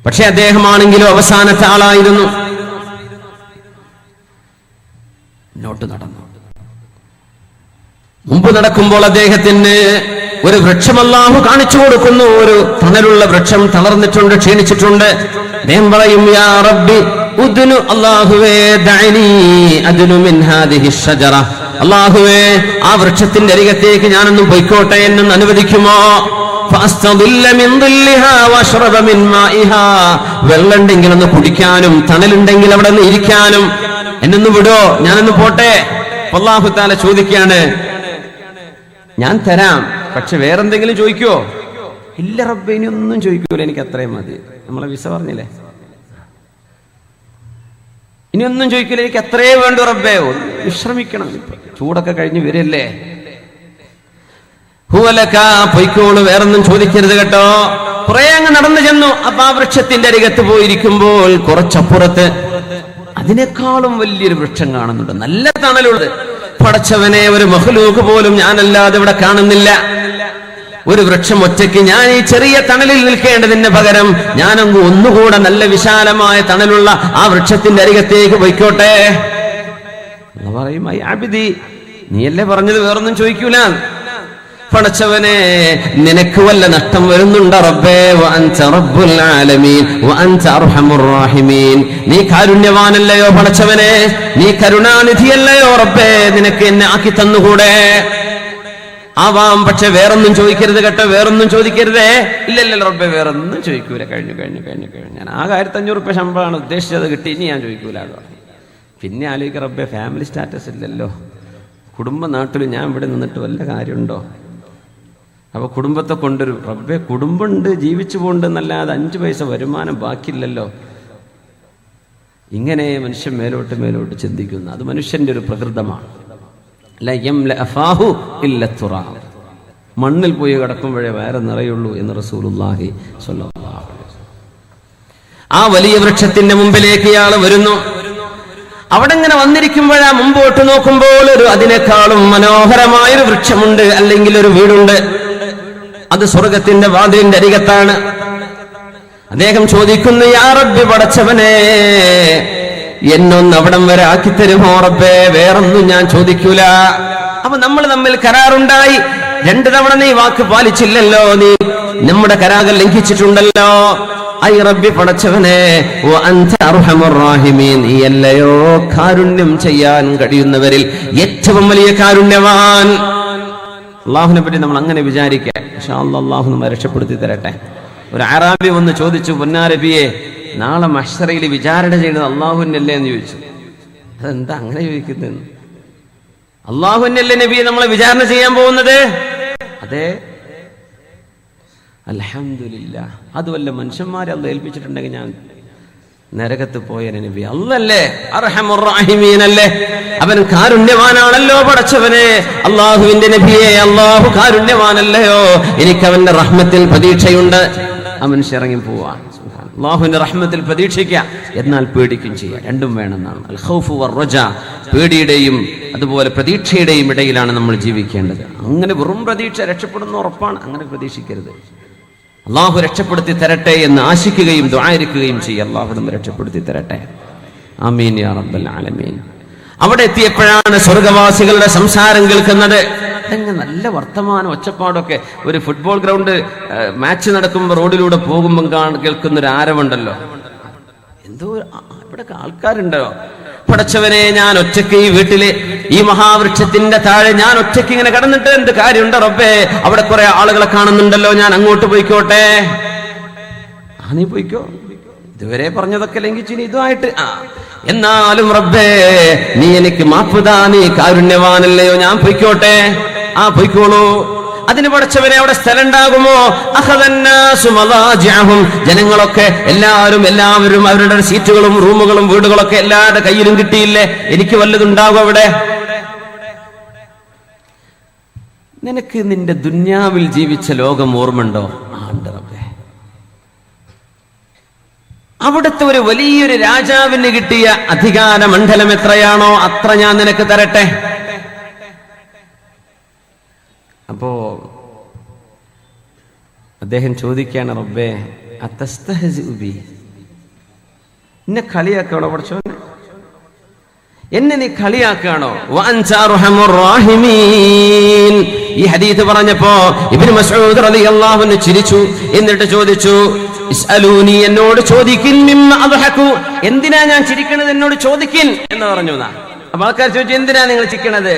Speaker 1: പക്ഷെ അദ്ദേഹമാണെങ്കിലും അവസാനത്തെ ആളായിരുന്നു. മുന്നോട്ട് നടന്നു. മുമ്പ് നടക്കുമ്പോൾ അദ്ദേഹത്തിന് ഒരു വൃക്ഷം അല്ലാഹു കാണിച്ചു കൊടുക്കുന്നു, ഒരു തണലുള്ള വൃക്ഷം, തളർന്നിട്ടുണ്ട്, ക്ഷീണിച്ചിട്ടുണ്ട്. അദ്ദേഹം പറയും, യാ റബ്ബി ഉദ്നു, അല്ലാഹുവേ ദഅനി അദ്നു മിൻ ഹാദിഹി ഷജറ, അല്ലാഹുവേ ആ വൃക്ഷത്തിന്റെ അരികത്തേക്ക് ഞാനൊന്നും പോയിക്കോട്ടെ, എന്നൊന്ന് അനുവദിക്കുമോ? ഫഅസ്തദില്ല മിൻ ദില്ലിഹാ വഅശ്റബ മിൻ മാഇഹാ, വെള്ളമുണ്ടെങ്കിൽ ഒന്ന് കുടിക്കാനും തണലുണ്ടെങ്കിൽ അവിടെ ഒന്ന് ഇരിക്കാനും എന്നൊന്ന് വിടോ, ഞാനൊന്ന് പോട്ടെ. അല്ലാഹു തആല ചോദിക്കുകയാണ്, ഞാൻ തരാം, പക്ഷെ വേറെന്തെങ്കിലും ചോദിക്കുവോ? ഇല്ല റബ്ബേ, ഇനി ഒന്നും ചോദിക്കൂല, എനിക്ക് അത്രയും മതി. നമ്മളെ വിസ പറഞ്ഞില്ലേ, ഇനി ഒന്നും ചോദിക്കില്ല, എനിക്ക് അത്രേ വേണ്ടു റബ്ബേ, വിശ്രമിക്കണം, ചൂടൊക്കെ കഴിഞ്ഞ് വരല്ലേ, ഹുവലക, പൊയ്ക്കോളൂ, വേറൊന്നും ചോദിക്കരുത് കേട്ടോ. കുറെ അങ്ങ് നടന്നു ചെന്നു. അപ്പൊ ആ വൃക്ഷത്തിന്റെ അരികത്ത് പോയിരിക്കുമ്പോൾ കുറച്ചപ്പുറത്ത് അതിനേക്കാളും വലിയൊരു വൃക്ഷം കാണുന്നുണ്ട്, നല്ല തണലുള്ളത്. പടച്ചവനെ, ഒരു മഖ്ലൂഖ് പോലും ഞാനല്ലാതെ ഇവിടെ കാണുന്നില്ല. ഒരു വൃക്ഷം ഒറ്റയ്ക്ക്, ഞാൻ ഈ ചെറിയ തണലിൽ നിൽക്കേണ്ടതിന് പകരം ഞാനങ്ങ് ഒന്നുകൂടെ നല്ല വിശാലമായ തണലുള്ള ആ വൃക്ഷത്തിന്റെ അരികത്തേക്ക് പോയിക്കോട്ടെ. പറയും, ഐ ആബിദി, നീയല്ലേ പറഞ്ഞത് വേറൊന്നും ചോദിക്കൂല. പടച്ചവനെ, നിനക്ക് വല്ല നഷ്ടം വരുന്നുണ്ടോ റബ്ബേ? വഅൻത റബ്ബുൽ ആലമീൻ വഅൻത അർഹമുർ റഹീമീൻ, നീ കാരുണ്യവാനല്ലയോ പടച്ചവനെ, നീ കരുണാനിധിയല്ലയോ റബ്ബേ, നിനക്ക് എന്നെ ആക്കി തന്നുകൂടെ? ആവാം, പക്ഷെ വേറൊന്നും ചോദിക്കരുത് കേട്ടോ, വേറൊന്നും ചോദിക്കരുതേ. ഇല്ലല്ലോ റബ്ബേ, വേറൊന്നും ചോദിക്കൂല, കഴിഞ്ഞു കഴിഞ്ഞു കഴിഞ്ഞു കഴിഞ്ഞു, ഞാൻ ആകെ 1500 ശമ്പളമാണ് ഉദ്ദേശിച്ചത്, കിട്ടി, ഇനി ഞാൻ ചോദിക്കൂല. പിന്നെ ആലോചിക്കുക, റബ്ബേ ഫാമിലി സ്റ്റാറ്റസ് ഇല്ലല്ലോ, കുടുംബ നാട്ടിൽ ഞാൻ ഇവിടെ നിന്നിട്ട് വല്ല കാര്യമുണ്ടോ? അപ്പൊ കുടുംബത്തെ കൊണ്ടൊരു റബ്ബേ, കുടുംബമുണ്ട്, ജീവിച്ചു പോകണ്ടെന്നല്ലാതെ 5 പൈസ വരുമാനം ബാക്കിയില്ലല്ലോ. ഇങ്ങനെ മനുഷ്യൻ മേലോട്ട് മേലോട്ട് ചിന്തിക്കുന്നു. അത് മനുഷ്യന്റെ ഒരു പ്രകൃതമാണ്. മണ്ണിൽ പോയി കിടക്കുമ്പോഴേ വയറ് നിറയുള്ളൂ എന്ന് റസൂലുള്ളാഹി സ്വല്ലല്ലാഹു അലൈഹി വസല്ലം. ആ വലിയ വൃക്ഷത്തിന്റെ മുമ്പിലേക്ക് ഇയാൾ വരുന്നു. അവിടെ ഇങ്ങനെ വന്നിരിക്കുമ്പോഴാ മുമ്പോട്ട് നോക്കുമ്പോൾ ഒരു അതിനേക്കാളും മനോഹരമായൊരു വൃക്ഷമുണ്ട്, അല്ലെങ്കിൽ ഒരു വീടുണ്ട്. അത് സ്വർഗത്തിന്റെ വാതിലിന്റെ അരികത്താണ്. അദ്ദേഹം ചോദിക്കുന്നു, യാ റബ്ബി, പടച്ചവനെ, എന്നൊന്ന് അവിടം വരെ ആക്കി തരുമോ റബ്ബേ, വേറൊന്നും ഞാൻ ചോദിക്കൂല. അപ്പൊ നമ്മൾ തമ്മിൽ കരാറുണ്ടായി, 2 തവണ നീ വാക്ക് പാലിച്ചില്ലല്ലോ, നീ നമ്മുടെ കരാർ ലംഘിച്ചിട്ടുണ്ടല്ലോ. ഐ റബ്ബി, പടച്ചവനെ, വഅൻത അർഹമുർ റഹീമീൻ, നീ അല്ലയോ കാരുണ്യം ചെയ്യാൻ കഴിയുന്നവരിൽ ഏറ്റവും വലിയ കാരുണ്യവാൻ. അള്ളാഹുവിനെ പറ്റി നമ്മൾ അങ്ങനെ വിചാരിക്കുക. ഇൻഷാ അല്ലാഹ് അള്ളാഹു നമ്മെ രക്ഷപ്പെടുത്തി തരട്ടെ. ഒരു അറാബി വന്ന് ചോദിച്ചു, പൊന്നാരബിയെ, നാളെ മഹ്ശറയിൽ വിചാരണ ചെയ്യുന്നത് അള്ളാഹുവിനല്ലേ എന്ന് ചോദിച്ചു. അതെന്താ അങ്ങനെ ചോദിക്കുന്നത്? അള്ളാഹുവിനല്ലേ നബിയെ നമ്മളെ വിചാരണ ചെയ്യാൻ പോകുന്നത്? അതെ, അൽഹംദുലില്ലാ. അതുവല്ല മനുഷ്യന്മാരെ അള്ളാഹ് ഏൽപ്പിച്ചിട്ടുണ്ടെങ്കിൽ ഞാൻ നരകത്ത് പോയ നബി അല്ലല്ലേ, അർഹമുർ റഹീമീനല്ലേ, അവൻ കാരുണ്യവാനാണല്ലോ പടച്ചവനെ. അള്ളാഹുവിന്റെ നബിയെ, അള്ളാഹു കാരുണ്യവാനല്ലയോ, എനിക്ക് അവന്റെ റഹ്മത്തിൽ പ്രതീക്ഷയുണ്ട്. ആ മനുഷ്യ ഇറങ്ങി പോവാൻ അള്ളാഹുവിന്റെ റഹ്മത്തിൽ പ്രതീക്ഷിക്കുക, എന്നാൽ പേടിക്കും ചെയ്യാം. രണ്ടും വേണമെന്നാണ്. അൽ ഖൗഫു വർ-റജാ, പേടിയുടെയും അതുപോലെ പ്രതീക്ഷയുടെയും ഇടയിലാണ് നമ്മൾ ജീവിക്കേണ്ടത്. അങ്ങനെ വെറും പ്രതീക്ഷ രക്ഷപ്പെടുന്ന ഉറപ്പാണ്, അങ്ങനെ പ്രതീക്ഷിക്കരുത്. അള്ളാഹു രക്ഷപ്പെടുത്തി തരട്ടെ എന്ന് ആശിക്കുകയും ദുആയിരിക്കുകയും ചെയ്യുക. അള്ളാഹു നമ്മെ രക്ഷപ്പെടുത്തി തരട്ടെ, ആമീൻ യാ റബ്ബൽ ആലമീൻ. അവിടെ എത്തിയപ്പോഴാണ് സ്വർഗവാസികളുടെ സംസാരം കേൾക്കുന്നത്. നല്ല നല്ല വർത്തമാനം ഒച്ചപ്പാടൊക്കെ. ഒരു ഫുട്ബോൾ ഗ്രൗണ്ട് മാച്ച് നടക്കുമ്പോൾ റോഡിലൂടെ പോകുമ്പോൾ കേൾക്കുന്നൊരു ആരവുണ്ടല്ലോ, എന്തോ ഇവിടെ ആൾക്കാരുണ്ടോ. പടച്ചവനെ, ഞാൻ ഒറ്റയ്ക്ക് ഈ വീട്ടില് ഈ മഹാവൃക്ഷത്തിന്റെ താഴെ ഞാൻ ഒറ്റയ്ക്ക് ഇങ്ങനെ കിടന്നിട്ട് എന്ത് കാര്യമുണ്ടോ റബ്ബേ, അവിടെ കുറെ ആളുകളെ കാണുന്നുണ്ടല്ലോ, ഞാൻ അങ്ങോട്ട് പോയിക്കോട്ടെ. നീ പോയിക്കോ, ഇതുവരെ പറഞ്ഞതൊക്കെ ലംഘിച്ചു ഇതുമായിട്ട്. എന്നാലും റബ്ബേ, നീ എനിക്ക് മാപ്പുതാ, നീ കാരുണ്യവാനല്ലയോ, ഞാൻ പൊയ്ക്കോട്ടെ. പൊയ്ക്കോളൂ. അതിന് പടച്ചവരെ അവിടെ സ്ഥലം ഉണ്ടാകുമോ? ജനങ്ങളൊക്കെ എല്ലാവരും അവരുടെ സീറ്റുകളും റൂമുകളും വീടുകളൊക്കെ എല്ലാവരുടെ കയ്യിലും കിട്ടിയില്ലേ? എനിക്ക് വല്ലതുണ്ടാകും അവിടെ? നിനക്ക് നിന്റെ ദുന്യാവിൽ ജീവിച്ച ലോകം ഓർമ്മയുണ്ടോ? റബ്ബേ, അവിടുത്തെ ഒരു വലിയൊരു രാജാവിന് കിട്ടിയ അധികാര മണ്ഡലം എത്രയാണോ അത്ര ഞാൻ നിനക്ക് തരട്ടെ. അപ്പോ അദ്ദേഹം ചോദിക്കാണ്, റബ്ബേ അത്തസ്തഹ്സിഉ ബി, എന്നെ കളിയാക്കാണോ പഠിച്ചോനെ? എന്നെ നീ കളിയാക്കാണോ? വഅൻത അർഹമുർ റഹീമീൻ. ഈ ഹദീസ് പറഞ്ഞപ്പോ ഇബ്നു മസ്ഊദ് റളിയല്ലാഹു അൻഹു ചിരിച്ചു. എന്നിട്ട് ചോദിച്ചു, ഇസ്അലൂനി, എന്നോട് ചോദിക്കിൻ, മിമ്മ അദ്ഹകു, എന്തിനാ ഞാൻ ചിരിക്കണത് എന്നോട് ചോദിക്കിൻ എന്ന് പറഞ്ഞു. അപ്പൊ ആൾക്കാർ ചോദിച്ചു, എന്തിനാ നിങ്ങൾ ചിരിക്കണത്?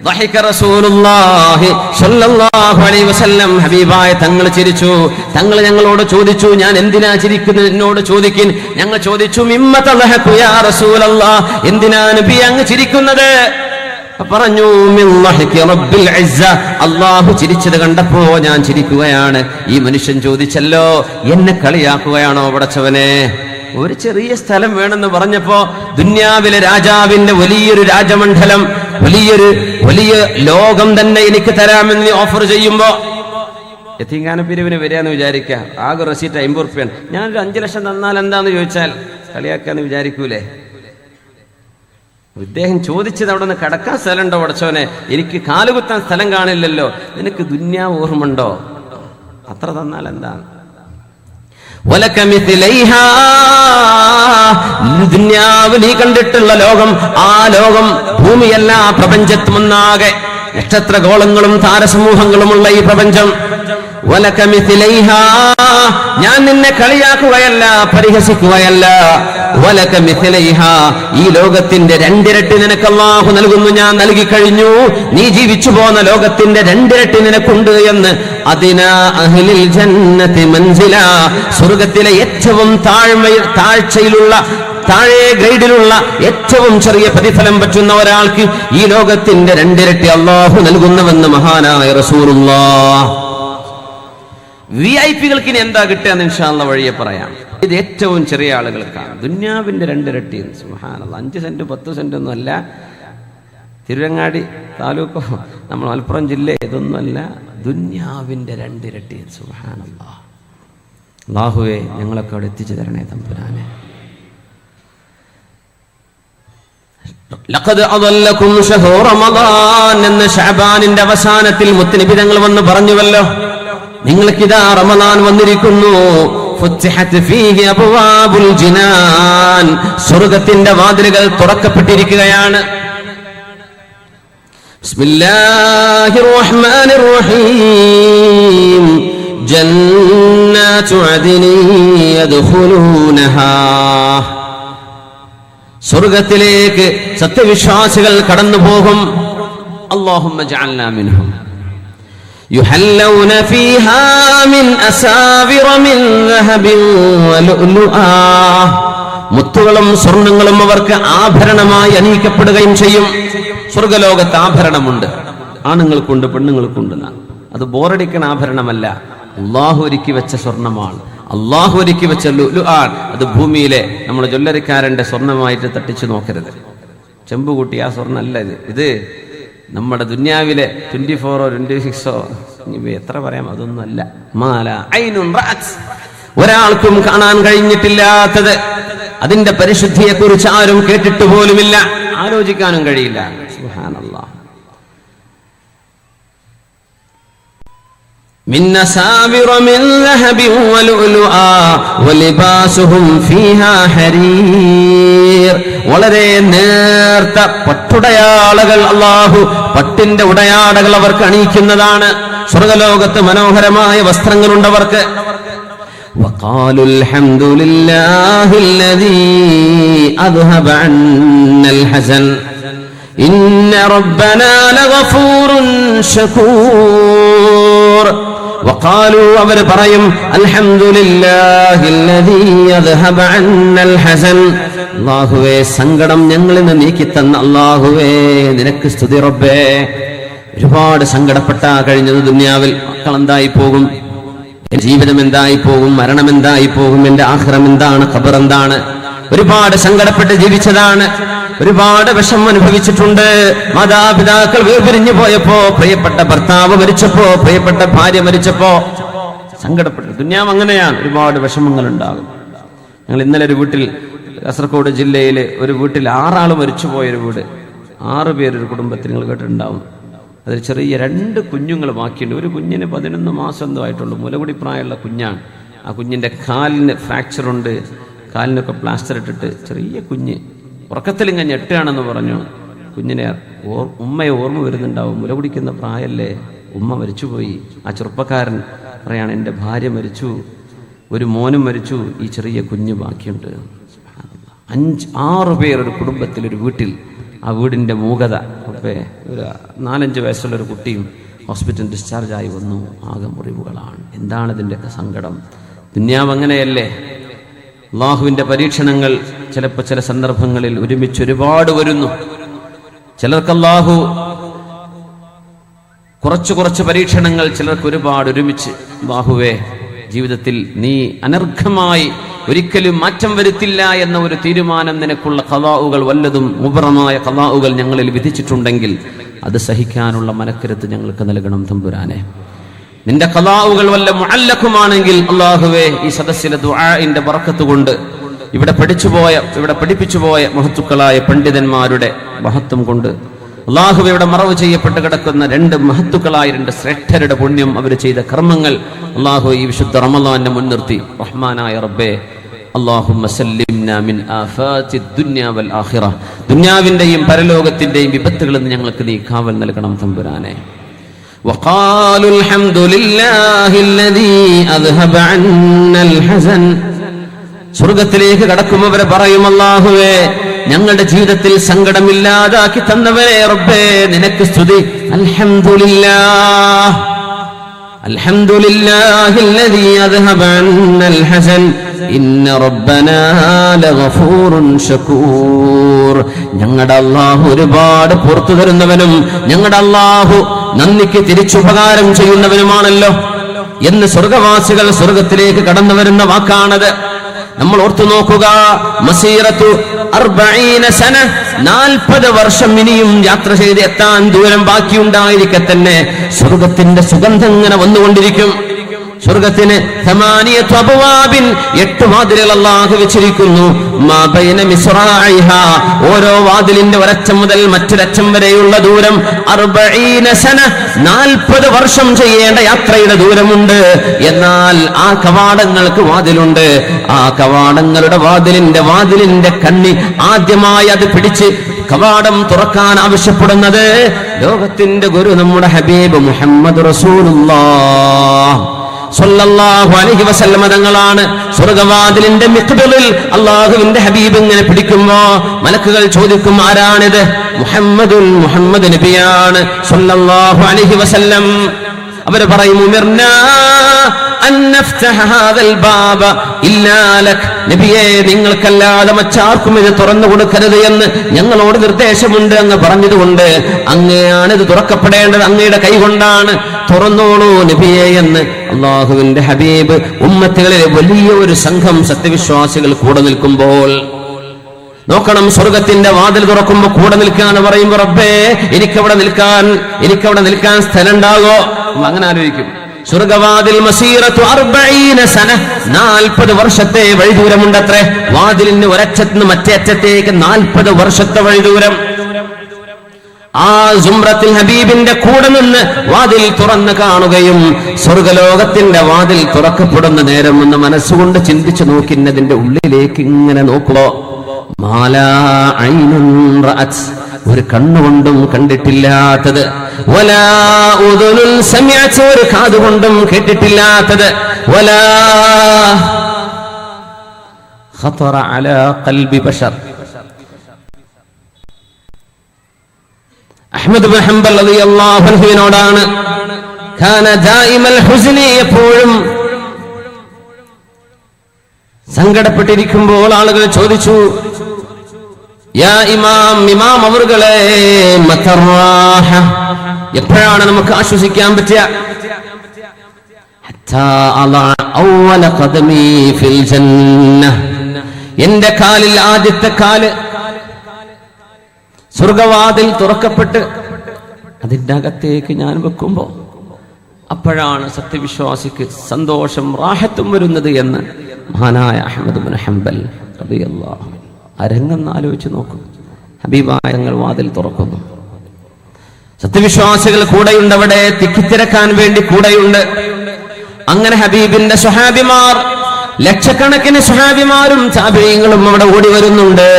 Speaker 1: ضحك رسول الله صلى الله عليه وسلم, ഹബീബായ തങ്ങൾ ചിരിച്ചു. തങ്ങൾ ഞങ്ങളോട് ചോദിച്ചു, ഞാൻ എന്തിനാ ചിരിക്കുന്നത് എന്നോട് ചോദിക്കിൻ. ഞങ്ങൾ ചോദിച്ചു, മിമ്മ തദ്ഹകു യാ റസൂലല്ലാഹ്, എന്തിനാ നബി അങ്ങ് ചിരിക്കുന്നത്? പറഞ്ഞു, മിൻ ളഹ്കി റബ്ബിൽ ഇസ്സ, അല്ലാഹു ചിരിച്ചത് കണ്ടപ്പോ ഞാൻ ചിരിക്കുകയാണ്. ഈ മനുഷ്യൻ ചോദിച്ചല്ലോ, എന്നെ കളിയാക്കുകയാണോ പടച്ചവനെ? ഒരു ചെറിയ സ്ഥലം വേണമെന്ന് പറഞ്ഞപ്പോ ദുന്യാവിലെ രാജാവിന്റെ വലിയൊരു രാജമണ്ഡലം, വലിയ ലോകം തന്നെ എനിക്ക് തരാമെന്ന് ഓഫർ ചെയ്യുമ്പോ യതീംഖാന പിരിവിന് വരികയെന്ന് വിചാരിക്കാം. ആകെ റെസീറ്റ് 50 റുപ്യാണ്. ഞാനൊരു 5 ലക്ഷം തന്നാൽ എന്താന്ന് ചോദിച്ചാൽ കളിയാക്കാന്ന് വിചാരിക്കൂലേ? ഇദ്ദേഹം ചോദിച്ചത് അവിടെ നിന്ന് കടക്കാൻ സ്ഥലമുണ്ടോ പടച്ചോനെ? എനിക്ക് കാലുകുത്താൻ സ്ഥലം കാണില്ലല്ലോ. നിനക്ക് ദുന്യാവ് ഓർമ്മണ്ടോ? അത്ര തന്നാൽ എന്താണ്? ദുന്യാവ് നീ കണ്ടിട്ടുള്ള ലോകം, ആ ലോകം ഭൂമിയല്ല, പ്രപഞ്ചത്തുമൊന്നാകെ നക്ഷത്രഗോളങ്ങളും താരസമൂഹങ്ങളുമുള്ള ഈ പ്രപഞ്ചം. ഞാൻ നിന്നെ കളിയാക്കുകയല്ല, പരിഹസിക്കുകയല്ല. ഈ ലോകത്തിന്റെ 2 ഇരട്ടി നിനക്ക് അല്ലാഹു നൽകുന്നു, ഞാൻ നൽകി കഴിഞ്ഞു. നീ ജീവിച്ചു പോന്ന ലോകത്തിന്റെ 2 ഇരട്ടി നിനക്കുണ്ട് എന്ന്. അതിനാ അഹ്ലിൽ ജന്നതി മൻസില, സ്വർഗ്ഗത്തിലെ ഏറ്റവും താഴ്ചയിലുള്ള, താഴെ ഗ്രേഡിലുള്ള ഏറ്റവും ചെറിയ പ്രതിഫലം പറ്റുന്ന ഒരാൾക്ക് ഈ ലോകത്തിന്റെ 2 ഇരട്ടി അല്ലാഹു നൽകുന്നുവെന്ന് മഹാനായ റസൂലുള്ളാഹ്. VIP-കൾക്ക് ഇനി എന്താ കിട്ടുക ഇൻഷാ അല്ലാഹ് വഴിയെ പറയാം. ഇത് ഏറ്റവും ചെറിയ ആളുകൾക്കാണ് ദുന്യാവിന്റെ 2 ഇരട്ടി. സുബ്ഹാനല്ലാഹ്, 5 സെന്റ് 10 സെന്റ് ഒന്നും അല്ല. തിരുവങ്ങാടി താലൂക്കോ നമ്മൾ മലപ്പുറം ജില്ല ഇതൊന്നുമല്ല, ദുന്യാവിന്റെ 2 ഇരട്ടി. സുബ്ഹാനല്ലാഹ്. അല്ലാഹുവേ, ഞങ്ങളൊക്കെ അവിടെ എത്തിച്ചു തരണേ തമ്പുരാനെ. ലഖദ് അദല്ലകും ശഹ്റു റമളാൻ എന്ന ശഅബാനിന്റെ അവസാനത്തിൽ മുത്തനബി തങ്ങൾ വന്ന് പറഞ്ഞുവല്ലോ, നിങ്ങൾക്കിതാ റമളാൻ വന്നിരിക്കുന്നു. ഫുത്തിഹത് ഫീഹി അബ്വാബുൽ ജിനാൻ, സ്വർഗ്ഗത്തിന്റെ വാതിലുകൾ തുറക്കപ്പെട്ടിരിക്കുകയാണ്. ബിസ്മില്ലാഹിർ റഹ്മാനിർ റഹീം. ജന്നാതു അദ്നി യദ്ഖുലൂനഹാ, സ്വർഗ്ഗത്തിലേക്ക് സത്യവിശ്വാസികൾ കടന്നു പോകും. അല്ലാഹുമ്മ ജഅൽനാ മിൻഹും. يحلون فيها من أساور من ذهب ولؤلؤا, മുത്തുകളും സ്വർണ്ണങ്ങളും അവർക്ക് ആഭരണമായി അണിയിക്കപ്പെടുകയും ചെയ്യും. സ്വർഗ്ഗലോകത്ത് ആഭരണമുണ്ട്, ആണുങ്ങൾക്കുണ്ട് പെണ്ണുങ്ങൾക്കുണ്ട്. അത് ബോറടിക്കുന്ന ആഭരണമല്ല, അല്ലാഹു ഒരുക്കി വെച്ച സ്വർണ്ണമാണ്, അല്ലാഹു ഒരുക്കി വെച്ച ലുഅ്ലുആൻ. അത് ഭൂമിയിലെ നമ്മുടെ ജ്വല്ലറിക്കാരന്റെ സ്വർണ്ണമായിട്ട് തട്ടിച്ചു നോക്കരുത്. ചെമ്പ് കൂട്ടി ആ സ്വർണ്ണല്ല ഇത് നമ്മുടെ ദുന്യാവിലെ 24 26 എത്ര പറയാം, അതൊന്നും അല്ല. മാല ഐനുൻ റഅത്, ഒരാൾക്കും കാണാൻ കഴിഞ്ഞിട്ടില്ലാത്തത്, അതിന്റെ പരിശുദ്ധിയെ കുറിച്ച് ആരും കേട്ടിട്ട് പോലുമില്ല, ആലോചിക്കാനും കഴിയില്ല. സുബ്ഹാനല്ലാഹ്. മിൻ അസാവിറ മിൻ ദഹബിൻ വലുഅലുആ വലിബാസുഹും ഫീഹാ ഹരീർ, വളരെ നേർത്ത പട്ടുടയാളകൾ അല്ലാഹു പട്ടിന്റെ ഉടയാടകൾ അവർക്ക് അണിയിക്കുന്നതാണ്. സ്വർഗലോകത്ത് മനോഹരമായ വസ്ത്രങ്ങളുണ്ടവർക്ക്. وقالوا الحمد لله الذي أذهب عنا الحزن إن ربنا لغفور شكور. وقالوا അവർ പറയും الحمد لله الذي أذهب عنا الحزن. അല്ലാഹുവേ സങ്കടം ഞങ്ങളിൽ നിന്ന് നീക്കി തന്ന അല്ലാഹുവേ നിനക്ക് സ്തുതി റബ്ബേ. ഒരുപാട് സങ്കടപ്പെട്ടാ കഴിഞ്ഞത് ദുനിയാവിൽ. മക്കൾ എന്തായി പോകും, ജീവിതം എന്തായി പോകും, മരണം എന്തായി പോകും, എന്റെ ആഖിറം എന്താണ്, ഖബർ എന്താണ്, ഒരുപാട് സങ്കടപ്പെട്ട് ജീവിച്ചതാണ്. ഒരുപാട് വിഷമം അനുഭവിച്ചിട്ടുണ്ട്. മാതാപിതാക്കൾ വേർപിരിഞ്ഞു പോയപ്പോ, പ്രിയപ്പെട്ട ഭർത്താവ് മരിച്ചപ്പോ, പ്രിയപ്പെട്ട ഭാര്യ മരിച്ചപ്പോ സങ്കടപ്പെട്ടു. ദുനിയാവ് അങ്ങനെയാണ്, ഒരുപാട് വിഷമങ്ങൾ ഉണ്ടാകും. ഞങ്ങൾ ഇന്നലെ ഒരു വീട്ടിൽ, കാസർഗോഡ് ജില്ലയിലെ ഒരു വീട്ടിൽ 6 ആൾ മരിച്ചുപോയൊരു വീട്, 6 പേരൊരു കുടുംബത്തിൽ നിങ്ങൾ കേട്ടിട്ടുണ്ടാവും. അതിൽ ചെറിയ 2 കുഞ്ഞുങ്ങൾ ബാക്കിയുണ്ട്. ഒരു കുഞ്ഞിന് 11 മാസം എന്തോ ആയിട്ടുള്ളൂ, മുലകുടി പ്രായമുള്ള കുഞ്ഞാണ്. ആ കുഞ്ഞിൻ്റെ കാലിന് ഫ്രാക്ചറുണ്ട്, കാലിനൊക്കെ പ്ലാസ്റ്റർ ഇട്ടിട്ട് ചെറിയ കുഞ്ഞ് ഉറക്കത്തിലിങ്ങ ഞെട്ടുകയാണെന്ന് പറഞ്ഞു. കുഞ്ഞിനെ ഉമ്മയെ ഓർമ്മ വരുന്നുണ്ടാവും, മുല കുടിക്കുന്ന പ്രായമല്ലേ, ഉമ്മ മരിച്ചുപോയി. ആ ചെറുപ്പക്കാരൻ പറയാണ്, എൻ്റെ ഭാര്യ മരിച്ചു, ഒരു മോനും മരിച്ചു, ഈ ചെറിയ കുഞ്ഞ് ബാക്കിയുണ്ട്. 5-6 പേർ ഒരു കുടുംബത്തിൽ, ഒരു വീട്ടിൽ. ആ വീടിൻ്റെ മൂകത, ഒരു 4-5 വയസ്സുള്ളൊരു കുട്ടിയും ഹോസ്പിറ്റൽ ഡിസ്ചാർജായി വന്നു. ആകെ മുറിവുകളാണ്. എന്താണ് ഇതിൻ്റെയൊക്കെ സങ്കടം? ദുനിയാവ് അങ്ങനെയല്ലേ? അള്ളാഹുവിൻ്റെ പരീക്ഷണങ്ങൾ ചിലപ്പോൾ ചില സന്ദർഭങ്ങളിൽ ഒരുമിച്ച് ഒരുപാട് വരുന്നു. ചിലർക്ക് അള്ളാഹു കുറച്ച് പരീക്ഷണങ്ങൾ, ചിലർക്ക് ഒരുപാട് ഒരുമിച്ച്. അള്ളാഹുവേ, ജീവിതത്തിൽ നീ അനർഘമായി ഒരിക്കലും മാറ്റം വരുത്തില്ല എന്ന ഒരു തീരുമാനം, നിനക്കുള്ള ഖളാഉകൾ വല്ലതും മുബറമായ ഖളാഉകൾ ഞങ്ങളിൽ വിധിച്ചിട്ടുണ്ടെങ്കിൽ അത് സഹിക്കാനുള്ള മനക്കരുത്ത് ഞങ്ങൾക്ക് നൽകണം തമ്പുരാനെ. നിന്റെ ഖളാഉകൾ വല്ല മുഅല്ലഖുമാണെങ്കിൽ അല്ലാഹുവേ, ഈ സദസ്സിലെ ദുആഇന്റെ ബറക്കത്ത് കൊണ്ട്, ഇവിടെ പഠിപ്പിച്ചുപോയ മഹത്തുക്കളായ പണ്ഡിതന്മാരുടെ മഹത്വം കൊണ്ട്, അല്ലാഹുവേ, ഇവിടെ മറവ് ചെയ്യപ്പെട്ട് കിടക്കുന്ന 2 മഹത്തുക്കളായ 2 ശ്രേഷ്ഠരുടെ പുണ്യം, അവർ ചെയ്ത കർമ്മങ്ങൾ അല്ലാഹു ഈ വിശുദ്ധ റമളാനെ മുൻനിർത്തി റഹ്മാനായ റബ്ബേ, അല്ലാഹുമ്മ സല്ലിംനാ മിൻ ആഫാത്തി ദുനിയ വൽ ആഖിറ, ദുനിയാവിന്റെയും പരലോകത്തിന്റെയും വിപത്തുകളിൽ നിന്ന് ഞങ്ങൾക്ക് നീ കാവൽ നൽകണം തമ്പുരാനെ. وقالوا الحمد لله الذي أذهب عنا الحزن. സ്വർഗത്തിലേക്ക് കടക്കുമവരെ പറയും, അല്ലാഹുവേ, ഞങ്ങളുടെ ജീവിതത്തിൽ സങ്കടമില്ലാതാക്കി തന്നവരെ റബ്ബേ നിനക്ക് സ്തുതി. അൽഹംദുലില്ലാഹ് അൽഹംദുലില്ലാഹില്ലദീ അദ്ഹബ അന്നൽ ഹസൻ ഇന്ന റബ്ബനാ ലഗഫൂറുൻ ശകൂർ. ഞങ്ങളുടെ അല്ലാഹു ഒരുപാട് പുറത്തു തരുന്നവനും ഞങ്ങളുടെ അല്ലാഹു നന്ദിക്ക് തിരിച്ചുപകാരം ചെയ്യുന്നവനുമാണല്ലോ എന്ന് സ്വർഗവാസികൾ സ്വർഗത്തിലേക്ക് കടന്നു വരുന്ന വാക്കാണത്. നമ്മൾ ഓർത്തു നോക്കുക, മസീറത്തു 40 സന, 40 വർഷം ഇനിയും യാത്ര ചെയ്ത് എത്താൻ ദൂരം ബാക്കിയുണ്ടായിരിക്കെ തന്നെ സ്വർഗത്തിന്റെ സുഗന്ധം ഇങ്ങനെ വന്നുകൊണ്ടിരിക്കും. സ്വർഗത്തിന് 8 അബ്വാബിൻ, 8 വാതിലുകൾ അല്ലാഹു വെച്ചിരിക്കുന്നു. മാ ബൈന മിസ്റാഇഹാ, ഓരോ വാതിലിന്റെ ഒരറ്റം മുതൽ മറ്റൊരറ്റം വരെയുള്ള ദൂരം 40 സന, 40 വർഷം ചെയ്യേണ്ട യാത്രയുടെ ദൂരമുണ്ട്. എന്നാൽ ആ കവാടങ്ങൾക്ക് വാതിലുണ്ട്. ആ കവാടങ്ങളുടെ വാതിലിന്റെ കണ്ണി ആദ്യമായി അത് പിടിച്ച് കവാടം തുറക്കാൻ ആവശ്യപ്പെടുന്നത് ലോകത്തിന്റെ ഗുരു നമ്മുടെ ഹബീബ് മുഹമ്മദ് റസൂലുള്ളാഹ് സ്വല്ലല്ലാഹു അലൈഹി വസല്ലം തങ്ങളാണ്. സ്വർഗവാതിലിന്റെ മിഖ്ബലിൽ അല്ലാഹുവിന്റെ ഹബീബ് ഇങ്ങനെ പിടിക്കുമ്പോ മലക്കുകൾ ചോദിക്കും, ആരാണിത്? മുഹമ്മദ് നബിയാണ് സ്വല്ലല്ലാഹു അലൈഹി വസല്ലം. അവർ പറയും, ഉമിർനാ അൻ നഫ്തഹ ഹാദൽ ബാബ ഇല്ലാ ലക്, നബിയേ, നിങ്ങൾക്കല്ലാതെ മറ്റാർക്കും ഇത് തുറന്നു കൊടുക്കരുത് എന്ന് ഞങ്ങളോട് നിർദ്ദേശമുണ്ട്. അങ്ങ് പറഞ്ഞതുകൊണ്ട് അങ്ങയാണ് ഇത് തുറക്കപ്പെടേണ്ടത്, അങ്ങയുടെ കൈകൊണ്ടാണ്, തുറന്നോളൂ നബിയേ എന്ന് അല്ലാഹുവിന്റെ ഹബീബ് ഉമ്മത്തുകളിലെ വലിയ ഒരു സംഘം സത്യവിശ്വാസികൾ കൂടെ നിൽക്കുമ്പോൾ നോക്കണം, സ്വർഗത്തിന്റെ വാതിൽ തുറക്കുമ്പോ കൂടെ നിൽക്കാന്ന് പറയുമ്പോ, റബ്ബേ, എനിക്കവിടെ നിൽക്കാൻ സ്ഥലം ഉണ്ടാകോ? അങ്ങനെ ആലോചിക്കും. സ്വർഗവാതിൽ മസീറത്തു 40 സന, 40 വർഷത്തെ വഴിദൂരമുണ്ടത്രേ. വാതിലിന് ഒരറ്റത്തുനിന്ന് മറ്റേ അറ്റത്തേക്ക് 40 വർഷത്തെ വഴിദൂരം. ആ സുംറത്തിൽ ഹബീബിന്റെ കൂടെ നിന്ന് വാതിൽ തുറന്ന് കാണുകയും സ്വർഗലോകത്തിന്റെ വാതിൽ തുറക്കപ്പെടുന്ന നേരം ഒന്ന് മനസ്സുകൊണ്ട് ചിന്തിച്ചു നോക്കിന്നതിന്റെ ഉള്ളിലേക്ക് ഇങ്ങനെ നോക്കുമ്പോ, മാലാ ഐനുൻ റഅത്, ഒരു കണ്ണുകൊണ്ടും കണ്ടിട്ടില്ലാത്തത്, വലാ ഉദുനുൻ സമിഅത് ഒരു കാതുകൊണ്ടും കേട്ടിട്ടില്ലാത്തത്, വലാ ഖതറ അലാ ഖൽബി ബശർ. അഹ്മദ് ബിൻ ഹംബൽ റളിയല്ലാഹു അൻഹുവിനോടാണ് കാന ദായിമൽ ഹുസ്നി, എപ്പോഴും സങ്കടപ്പെട്ടിരിക്കുമ്പോൾ ആളുകൾ ചോദിച്ചു, യാ ഇമാം, ഇമാം അവറുകളെ, മതറാഹ, എപ്പോഴാണ് നമുക്ക് ആശ്വസിക്കാൻ പറ്റുക? ഹത്താ അളഅ അവ്വല ഖദമി ഫിൽ ജന്ന, എന്റെ കാലിൽ ആദ്യത്തെ കാല് സ്വർഗവാതിൽ തുറക്കപ്പെട്ട് അതിന്റെ അകത്തേക്ക് ഞാൻ വെക്കുമ്പോ അപ്പോഴാണ് സത്യവിശ്വാസിക്ക് സന്തോഷം റാഹത്തും വരുന്നത് എന്ന് മഹാനായ അഹ്മദ് ബിൻ ഹംബൽ റളിയല്ലാഹു അൻഹു. അരങ്ങെന്ന് ആലോചിച്ച് നോക്കും. ഹബീബായ തങ്ങൾ വാതിൽ തുറക്കുന്നു, സത്യവിശ്വാസികൾ കൂടെയുണ്ട്, അവിടെ തിക്കിത്തിരക്കാൻ വേണ്ടി കൂടെയുണ്ട്. അങ്ങനെ ഹബീബിന്റെ സ്വഹാബിമാർ, ലക്ഷക്കണക്കിന് സ്വഹാബിമാരും താബിഈങ്ങളും അവിടെ ഓടി വരുന്നുണ്ട്.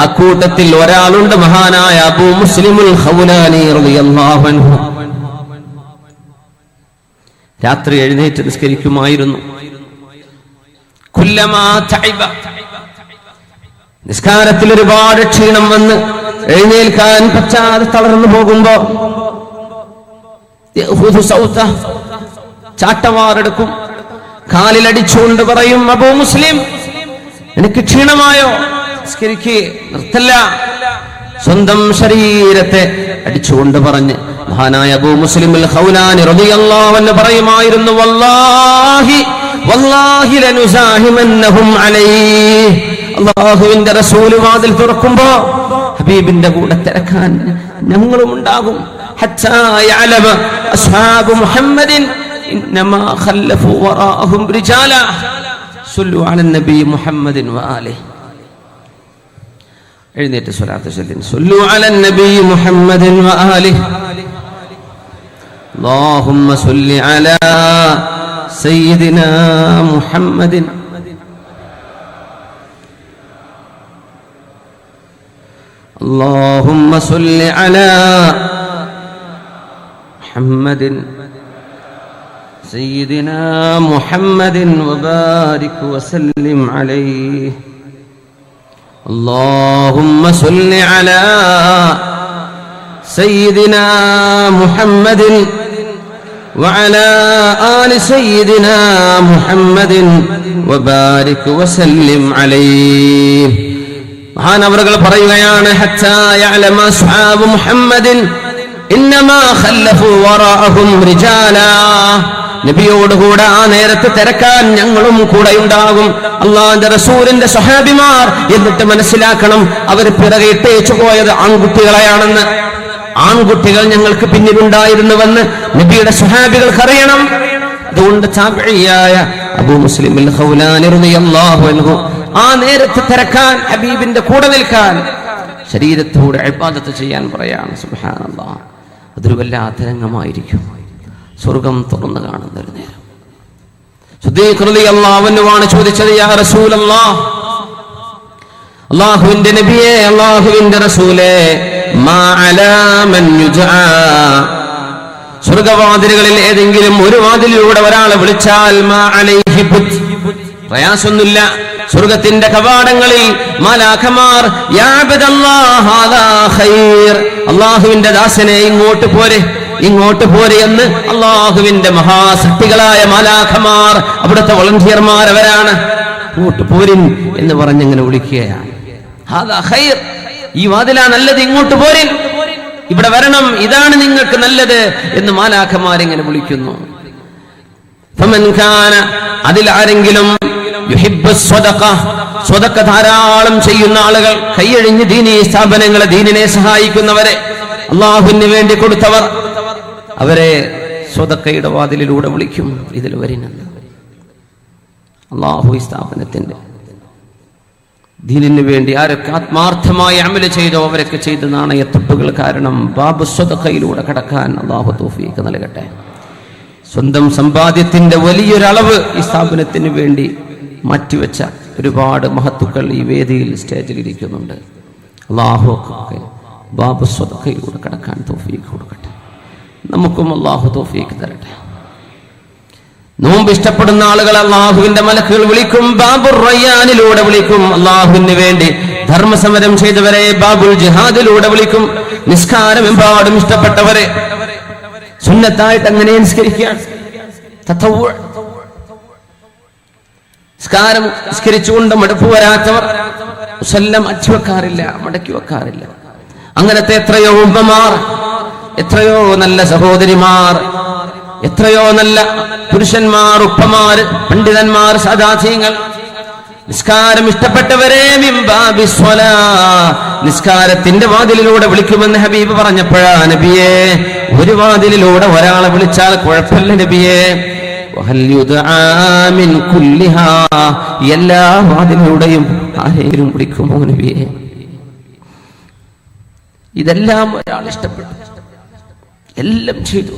Speaker 1: അക്കൂട്ടത്തിൽ ഒരാളുണ്ട്, മഹാനായ അബൂ മുസ്ലിമുൽ ഖൗലാനി റളിയല്ലാഹു അൻഹു. രാത്രി എഴുന്നേറ്റ് നിസ്കരിക്കുമായിരുന്നു. കുല്ലമാ തഅബ, നിസ്കാരത്തിൽ ഒരുപാട് ക്ഷീണം വന്ന് എഴുന്നേൽക്കാൻ പറ്റാതെ തളർന്നു പോകുമ്പോ ചാട്ടവാറെടുക്കും, കാലിലടിച്ചുകൊണ്ട് പറയും, അബൂ മുസ്ലിം, എനിക്ക് ക്ഷീണമായോ? നിസ്കരിക്ക്, നിർത്തല്ല. സ്വന്തം ശരീരത്തെ അടിച്ചുകൊണ്ട് പറഞ്ഞ് മഹാനായ അബൂ മുസ്ലിമുൽ ഖൗലാനി റളിയല്ലാഹു അൻഹു പറയുമായിരുന്നു, വല്ലാഹി വല്ലാഹി ലനുസാഹിമന്നഹും അലൈഹി, അല്ലാഹുവിന്റെ റസൂൽ വാതിൽ തുറക്കുമ്പോ ഹബീബിന്റെ കൂടെ തിരക്കാൻ ഞങ്ങളും ഉണ്ടാകും. ഹത്താ യഅലമ അസ്ഹാബു മുഹമ്മദിൻ ഇന്നമാ ഖല്ലഫു വറാഅഹും റിജാല സല്ലു അലൻ നബി മുഹമ്മദിൻ വആലിഹി. എഴുന്നേറ്റ് സ്വലാത്ത് ചൊല്ലിൻ, സല്ലു അലൻ നബി മുഹമ്മദിൻ വആലിഹി. അല്ലാഹുമ്മ സല്ലി അലാ സയ്യിദിനാ മുഹമ്മദിൻ اللهم صل على محمد سيدنا محمد وبارك وسلم عليه. اللهم صل على سيدنا محمد وعلى آل سيدنا محمد وبارك وسلم عليه. മഹാനവറുകൾ പറയുകയാണ്, ഹത്താ യഅലമ അസ്ഹാബു മുഹമ്മദിൻ ഇന്നമാ ഖല്ലഫു വറാഅഹും റിജാലാ, നബിയോടുകൂടെ ആ നേരത്തെ തിരക്കാൻ ഞങ്ങളും കൂടെ ഉണ്ടാകും, അല്ലാഹുവിന്റെ റസൂലിന്റെ സ്വഹാബിമാർ. എന്നിട്ട് മനസ്സിലാക്കണം, അവർ പിറകെ ഇട്ടേച്ചു പോയത് ആൺകുട്ടികളെയാണെന്ന്. ആൺകുട്ടികൾ ഞങ്ങൾക്ക് പിന്നിലുണ്ടായിരുന്നുവെന്ന് നബിയുടെ സ്വഹാബികൾക്ക് അറിയണം. അതുകൊണ്ട് താബിഈയായ അബൂ മുസ്ലിമുൽ ഖൗലാനി റളിയല്ലാഹു അൻഹു ആ നേരത്തെ തിരക്കാൻ, ഹബീബിന്റെ കൂടെ നിൽക്കാൻ, ശരീരത്തോടെ ഇബാദത്ത് ചെയ്യാൻ പറയാണ്. സുബ്ഹാനല്ലാഹ്, അതൊരു വല്ലാത്ത രംഗമായിരിക്കും. സ്വർഗം തുറന്നു കാണുന്ന ഒരു നേരം. സിദ്ദീഖ് റളിയല്ലാഹു അൻഹുവാണ് ചോദിച്ചത്, യാ റസൂലല്ലാഹ്, അല്ലാഹുവിന്റെ നബിയേ, അല്ലാഹുവിന്റെ റസൂലേ, മാ അലാ മൻ യുദ്ആ, സ്വർഗവാതിലുകളിൽ ഏതെങ്കിലും ഒരു വാതിലിലൂടെ ഒരാളെ വിളിച്ചാൽ മാ അലൈഹി ബുദ്, പ്രയാസമൊന്നുമില്ല. സ്വർഗത്തിന്റെ കവാടങ്ങളിൽ മാലാഖമാർ, യാ അബ്ദല്ലാഹ് ഹാദാ ഖൈർ, അല്ലാഹുവിന്റെ ദാസനെ ഇങ്ങോട്ട് പോരെ, ഇങ്ങോട്ട് പോരെ എന്ന് അല്ലാഹുവിന്റെ മഹാശക്തികളായ മാലാഖമാർ, അവിടുത്തെ വളണ്ടിയർമാർ അവരാണ്, ഇങ്ങോട്ട് പോരിൻ എന്ന് പറഞ്ഞിങ്ങനെ വിളിക്കുകയാണ്. ഹാദാ ഖൈർ, ഈ വാതിലാ നല്ലത്, ഇങ്ങോട്ട് പോരിൻ, ഇവിടെ വരണം, ഇതാണ് നിങ്ങൾക്ക് നല്ലത് എന്ന് മാലാഖമാരിങ്ങനെ വിളിക്കുന്നു. ഫമൻ കാന, അതിൽ ആരെങ്കിലും സ്വതക്ക ധാരാളം ചെയ്യുന്ന ആളുകൾ, കൈയഴിഞ്ഞ് ദീനീ സ്ഥാപനങ്ങളെ, ദീനിനെ സഹായിക്കുന്നവരെ, അള്ളാഹുവിന് വേണ്ടി കൊടുത്തവർ, അവരെ സ്വതക്കയുടെ വാതിലിലൂടെ വിളിക്കും, ഇതിൽ വരിനെന്ന്. അള്ളാഹു ഈ സ്ഥാപനത്തിന്റെ ദീനിന് വേണ്ടി ആരൊക്കെ ആത്മാർത്ഥമായി അമല് ചെയ്തോ അവരൊക്കെ ചെയ്ത നാണയത്തൊട്ടുകൾ കാരണം ബാബു സ്വതക്കയിലൂടെ കടക്കാൻ അള്ളാഹു തൗഫീഖ് നൽകട്ടെ. സ്വന്തം സമ്പാദ്യത്തിന്റെ വലിയൊരളവ് ഈ സ്ഥാപനത്തിന് വേണ്ടി മാറ്റിവെച്ച ഒരുപാട് മഹത്തുക്കൾ ഈ വേദിയിൽ സ്റ്റേജിൽ ഇരിക്കുന്നുണ്ട്. അല്ലാഹു ബാബു സ്വതക്കയിലൂടെ കടക്കാൻ തൗഫീഖ് കൊടുക്കട്ടെ. നമുക്കും അല്ലാഹു തൗഫീഖ് തരട്ടെ. നോമ്പ് ഇഷ്ടപ്പെടുന്ന ആളുകൾ അല്ലാഹുവിന്റെ മലക്കുകൾ വിളിക്കും, ബാബുർ റയ്യാനിലൂടെ വിളിക്കും. അല്ലാഹുവിന് വേണ്ടി ധർമ്മസമരം ചെയ്തവരെ ബാബുൽ ജിഹാദിലൂടെ വിളിക്കും. നിസ്കാരം എമ്പാടും ഇഷ്ടപ്പെട്ടവരെ സുന്നത്തായിട്ട് അങ്ങനെ നിസ്കരിക്കുകയാണ്. നിസ്കാരം നിസ്കരിച്ചുകൊണ്ട് മടുപ്പ് വരാത്തവർ മുസല്ലം അച്ചുവെക്കാറില്ല, മടക്കി വെക്കാറില്ല. അങ്ങനത്തെ എത്രയോ ഉമ്മമാർ, എത്രയോ നല്ല സഹോദരിമാർ, എത്രയോ നല്ല പുരുഷന്മാർ, ഉപ്പമാർ, പണ്ഡിതന്മാർ, സാദാത്യങ്ങൾ നിസ്കാരം ഇഷ്ടപ്പെട്ടവരെ നിസ്കാരത്തിന്റെ വാതിലിലൂടെ വിളിക്കുമെന്ന് ഹബീബ് പറഞ്ഞപ്പോഴാ നബിയെ, ഒരു വാതിലിലൂടെ ഒരാളെ വിളിച്ചാൽ കുഴപ്പമില്ല നബിയെ, എല്ലാ വാതിലൂടെയും ആരെങ്കിലും വിളിക്കുമോ നബിയെ? ഇതെല്ലാം ഒരാൾ ഇഷ്ടപ്പെട്ടു, എല്ലാം ചെയ്തു.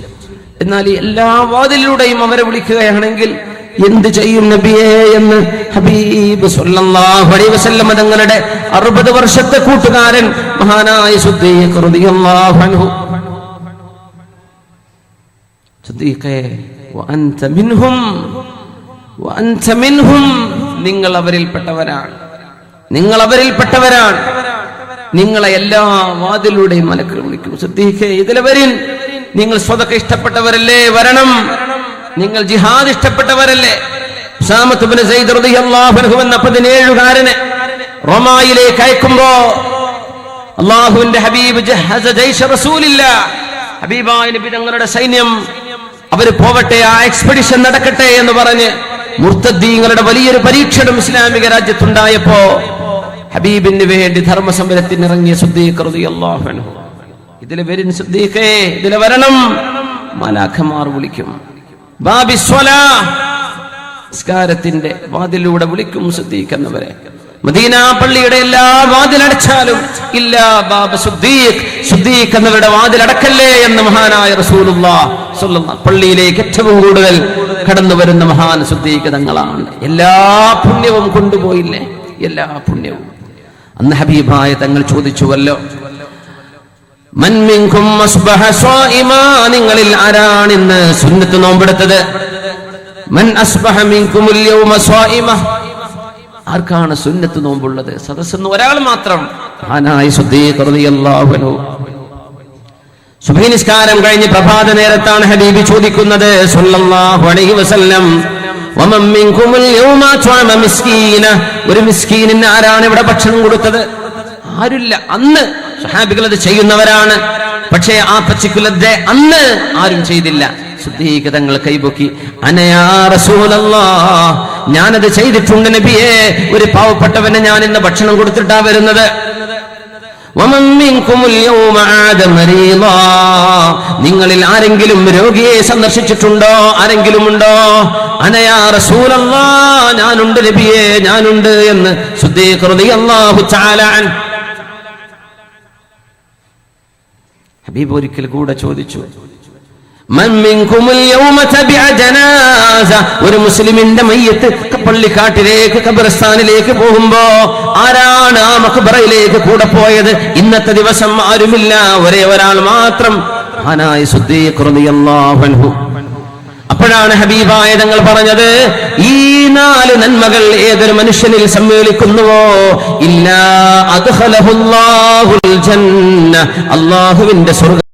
Speaker 1: എന്നാൽ എല്ലാ വാതിലൂടെയും അവരെ വിളിക്കുകയാണെങ്കിൽ എന്ത് ചെയ്യും നബിയെ എന്ന് ഹബീബ് സല്ലല്ലാഹു അലൈഹി വസല്ലം തങ്ങളുടെ 60 വർഷത്തെ കൂട്ടുകാരൻ മഹാനായ സിദ്ദീഖ് റളിയല്ലാഹു അൻഹു, സിദ്ദീഖേ വഅൻത മിൻഹും, നിങ്ങൾ അവരിൽപ്പെട്ടവരാണ്, നിങ്ങൾ അവരിൽപ്പെട്ടവരാണ്. നിങ്ങളെ എല്ലാ വാതിലൂടെയും മലക്കുകൾ വിളിക്കും. സിദ്ദീഖേ ഇതിലെ വരിൻ, നിങ്ങൾ സ്വതക്ക ഇഷ്ടപ്പെട്ടവരല്ലേ, വരണം. നിങ്ങൾ ജിഹാദ് ഇഷ്ടപ്പെട്ടവരല്ലേ. ഉസാമത്ത് ഇബ്നു സയ്യിദ് റളിയല്ലാഹു അൻഹു എന്ന 17കാരനെ റോമായിലേക്ക് അയക്കുമ്പോ അല്ലാഹുവിന്റെ ഹബീബ് ജഹസ ജയ്ഷ റസൂലില്ലാഹ്, ഹബീബായ നബി തങ്ങളുടെ സൈന്യം അവർ പോവട്ടെ, ആ എക്സ്പെഡിഷൻ നടക്കട്ടെ എന്ന് പറഞ്ഞ് മുർത്തദ്ദീങ്ങളുടെ വലിയൊരു പരീക്ഷണം ഇസ്ലാമിക രാജ്യത്തുണ്ടായപ്പോ ഹബീബിന് വേണ്ടി ധർമ്മസമരത്തിന് ഇറങ്ങിയ സിദ്ദീഖ് റളിയല്ലാഹു അൻഹു, ഇതിലെ വരിൻ സിദ്ദീഖേ, ഇതിലെ വരണം. മലാഖമാർ വിളിക്കും. നിസ്കാരത്തിന്റെ വാതിലൂടെ വിളിക്കും സിദ്ദീഖ് എന്നവരെ. മദീന പള്ളിയുടെ എല്ലാ വാതിലടച്ചാലും ഇല്ല ബാബ് സിദ്ദീഖ്, സിദ്ദീഖ് എന്നവരുടെ വാതിലടക്കല്ലേ എന്ന് മഹാനായ റസൂലുള്ളാഹി സ്വല്ലല്ലാഹു പള്ളിയിലേക്ക് ഏറ്റവും കൂടുതൽ കടന്നു വരുന്ന മഹാൻ സിദ്ദീഖ് തങ്ങളാണ്. എല്ലാ പുണ്യവും കൊണ്ടുപോയില്ലേ, എല്ലാ പുണ്യവും. അന്ന് ഹബീബായ തങ്ങൾ ചോദിച്ചുവല്ലോ, മൻ മിൻകും അസ്ബഹ സ്വായിമാ, നിങ്ങളിൽ ആരാണ് ഇന്ന് സുന്നത്ത് നോമ്പെടുത്തത്? മൻ അസ്ബഹ മിൻകുമുൽ യൗമ സ്വായിമ, ആർക്കാണ് സുന്നത്ത് നോമ്പുള്ളത്? സദസ്സെന്ന് ഒരാൾ മാത്രം, മഹാനായ സിദ്ദീഖ് റളിയല്ലാഹു അൻഹു. സുബ്ഹി നിസ്കാരം കഴിഞ്ഞ് പ്രഭാത നേരത്താണ് ഹബീബ് ചോദിക്കുന്നത് സല്ലല്ലാഹു അലൈഹി വസല്ലം, വമൻ മിൻകുമുൽ യൗമ ത്വഅമ മിസ്കീന, ഒരു മിസ്കീനിന് ആരാണ് ഇവിടെ ഭക്ഷണം കൊടുത്തത്? ആരുമില്ല. അന്ന് സ്വഹാബികൾ അത് ചെയ്യുന്നവരാണ്, പക്ഷേ ആ പർട്ടിക്കുലർ ഡേ അന്ന് ആരും ചെയ്തില്ല. സിദ്ദീഖ് തങ്ങൾ കൈപൊക്കി, അനയാ റസൂലല്ലാഹ്, ഞാനത് ചെയ്തിട്ടുണ്ട് നബിയെ, ഒരു പാവപ്പെട്ടവന് ഞാൻ ഇന്ന് ഭക്ഷണം കൊടുത്തിട്ടാ വരുന്നത്. വമൻ മിൻകുമുൽ യൗമ ആദ മരീദാ, നിങ്ങളിൽ ആരെങ്കിലും രോഗിയെ സന്ദർശിച്ചിട്ടുണ്ടോ? ആരെങ്കിലും ഉണ്ടോ? അനയാ റസൂലല്ലാഹ്, ഞാനുണ്ട് നബിയെ, ഞാനുണ്ട് എന്ന് സിദ്ദീഖ് റളിയല്ലാഹു തആല അൻഹു. ഹബീബ് ഒരിക്കൽ കൂടെ ചോദിച്ചു, മൻ മിൻകുമുൽ യൗമ തബിഅ ജനാസ, ഒരു മുസ്ലിമിന്റെ മയ്യത്ത് പള്ളിക്കാട്ടിലേക്ക് ഖബർസ്ഥാനിലേക്ക് പോകുമ്പോ ആരാണ് ആ മഖബറയിലേക്ക് കൂടെ പോയത്? ഇന്നത്തെ ദിവസം ആരുമില്ല, ഒരേ ഒരാൾ മാത്രം, മഹാനായ സിദ്ദീഖ് റളിയല്ലാഹു അൻഹു. അപ്പോഴാണ് ഹബീബായ തങ്ങൾ പറഞ്ഞത്, ഈ 4 നന്മകൾ ഏതൊരു മനുഷ്യനിൽ സമ്മേളിക്കുന്നുവോ ഇല്ലാ അദ്ഖലഹുല്ലാഹുൽ ജന്ന, അല്ലാഹുവിന്റെ സ്വർഗ്ഗ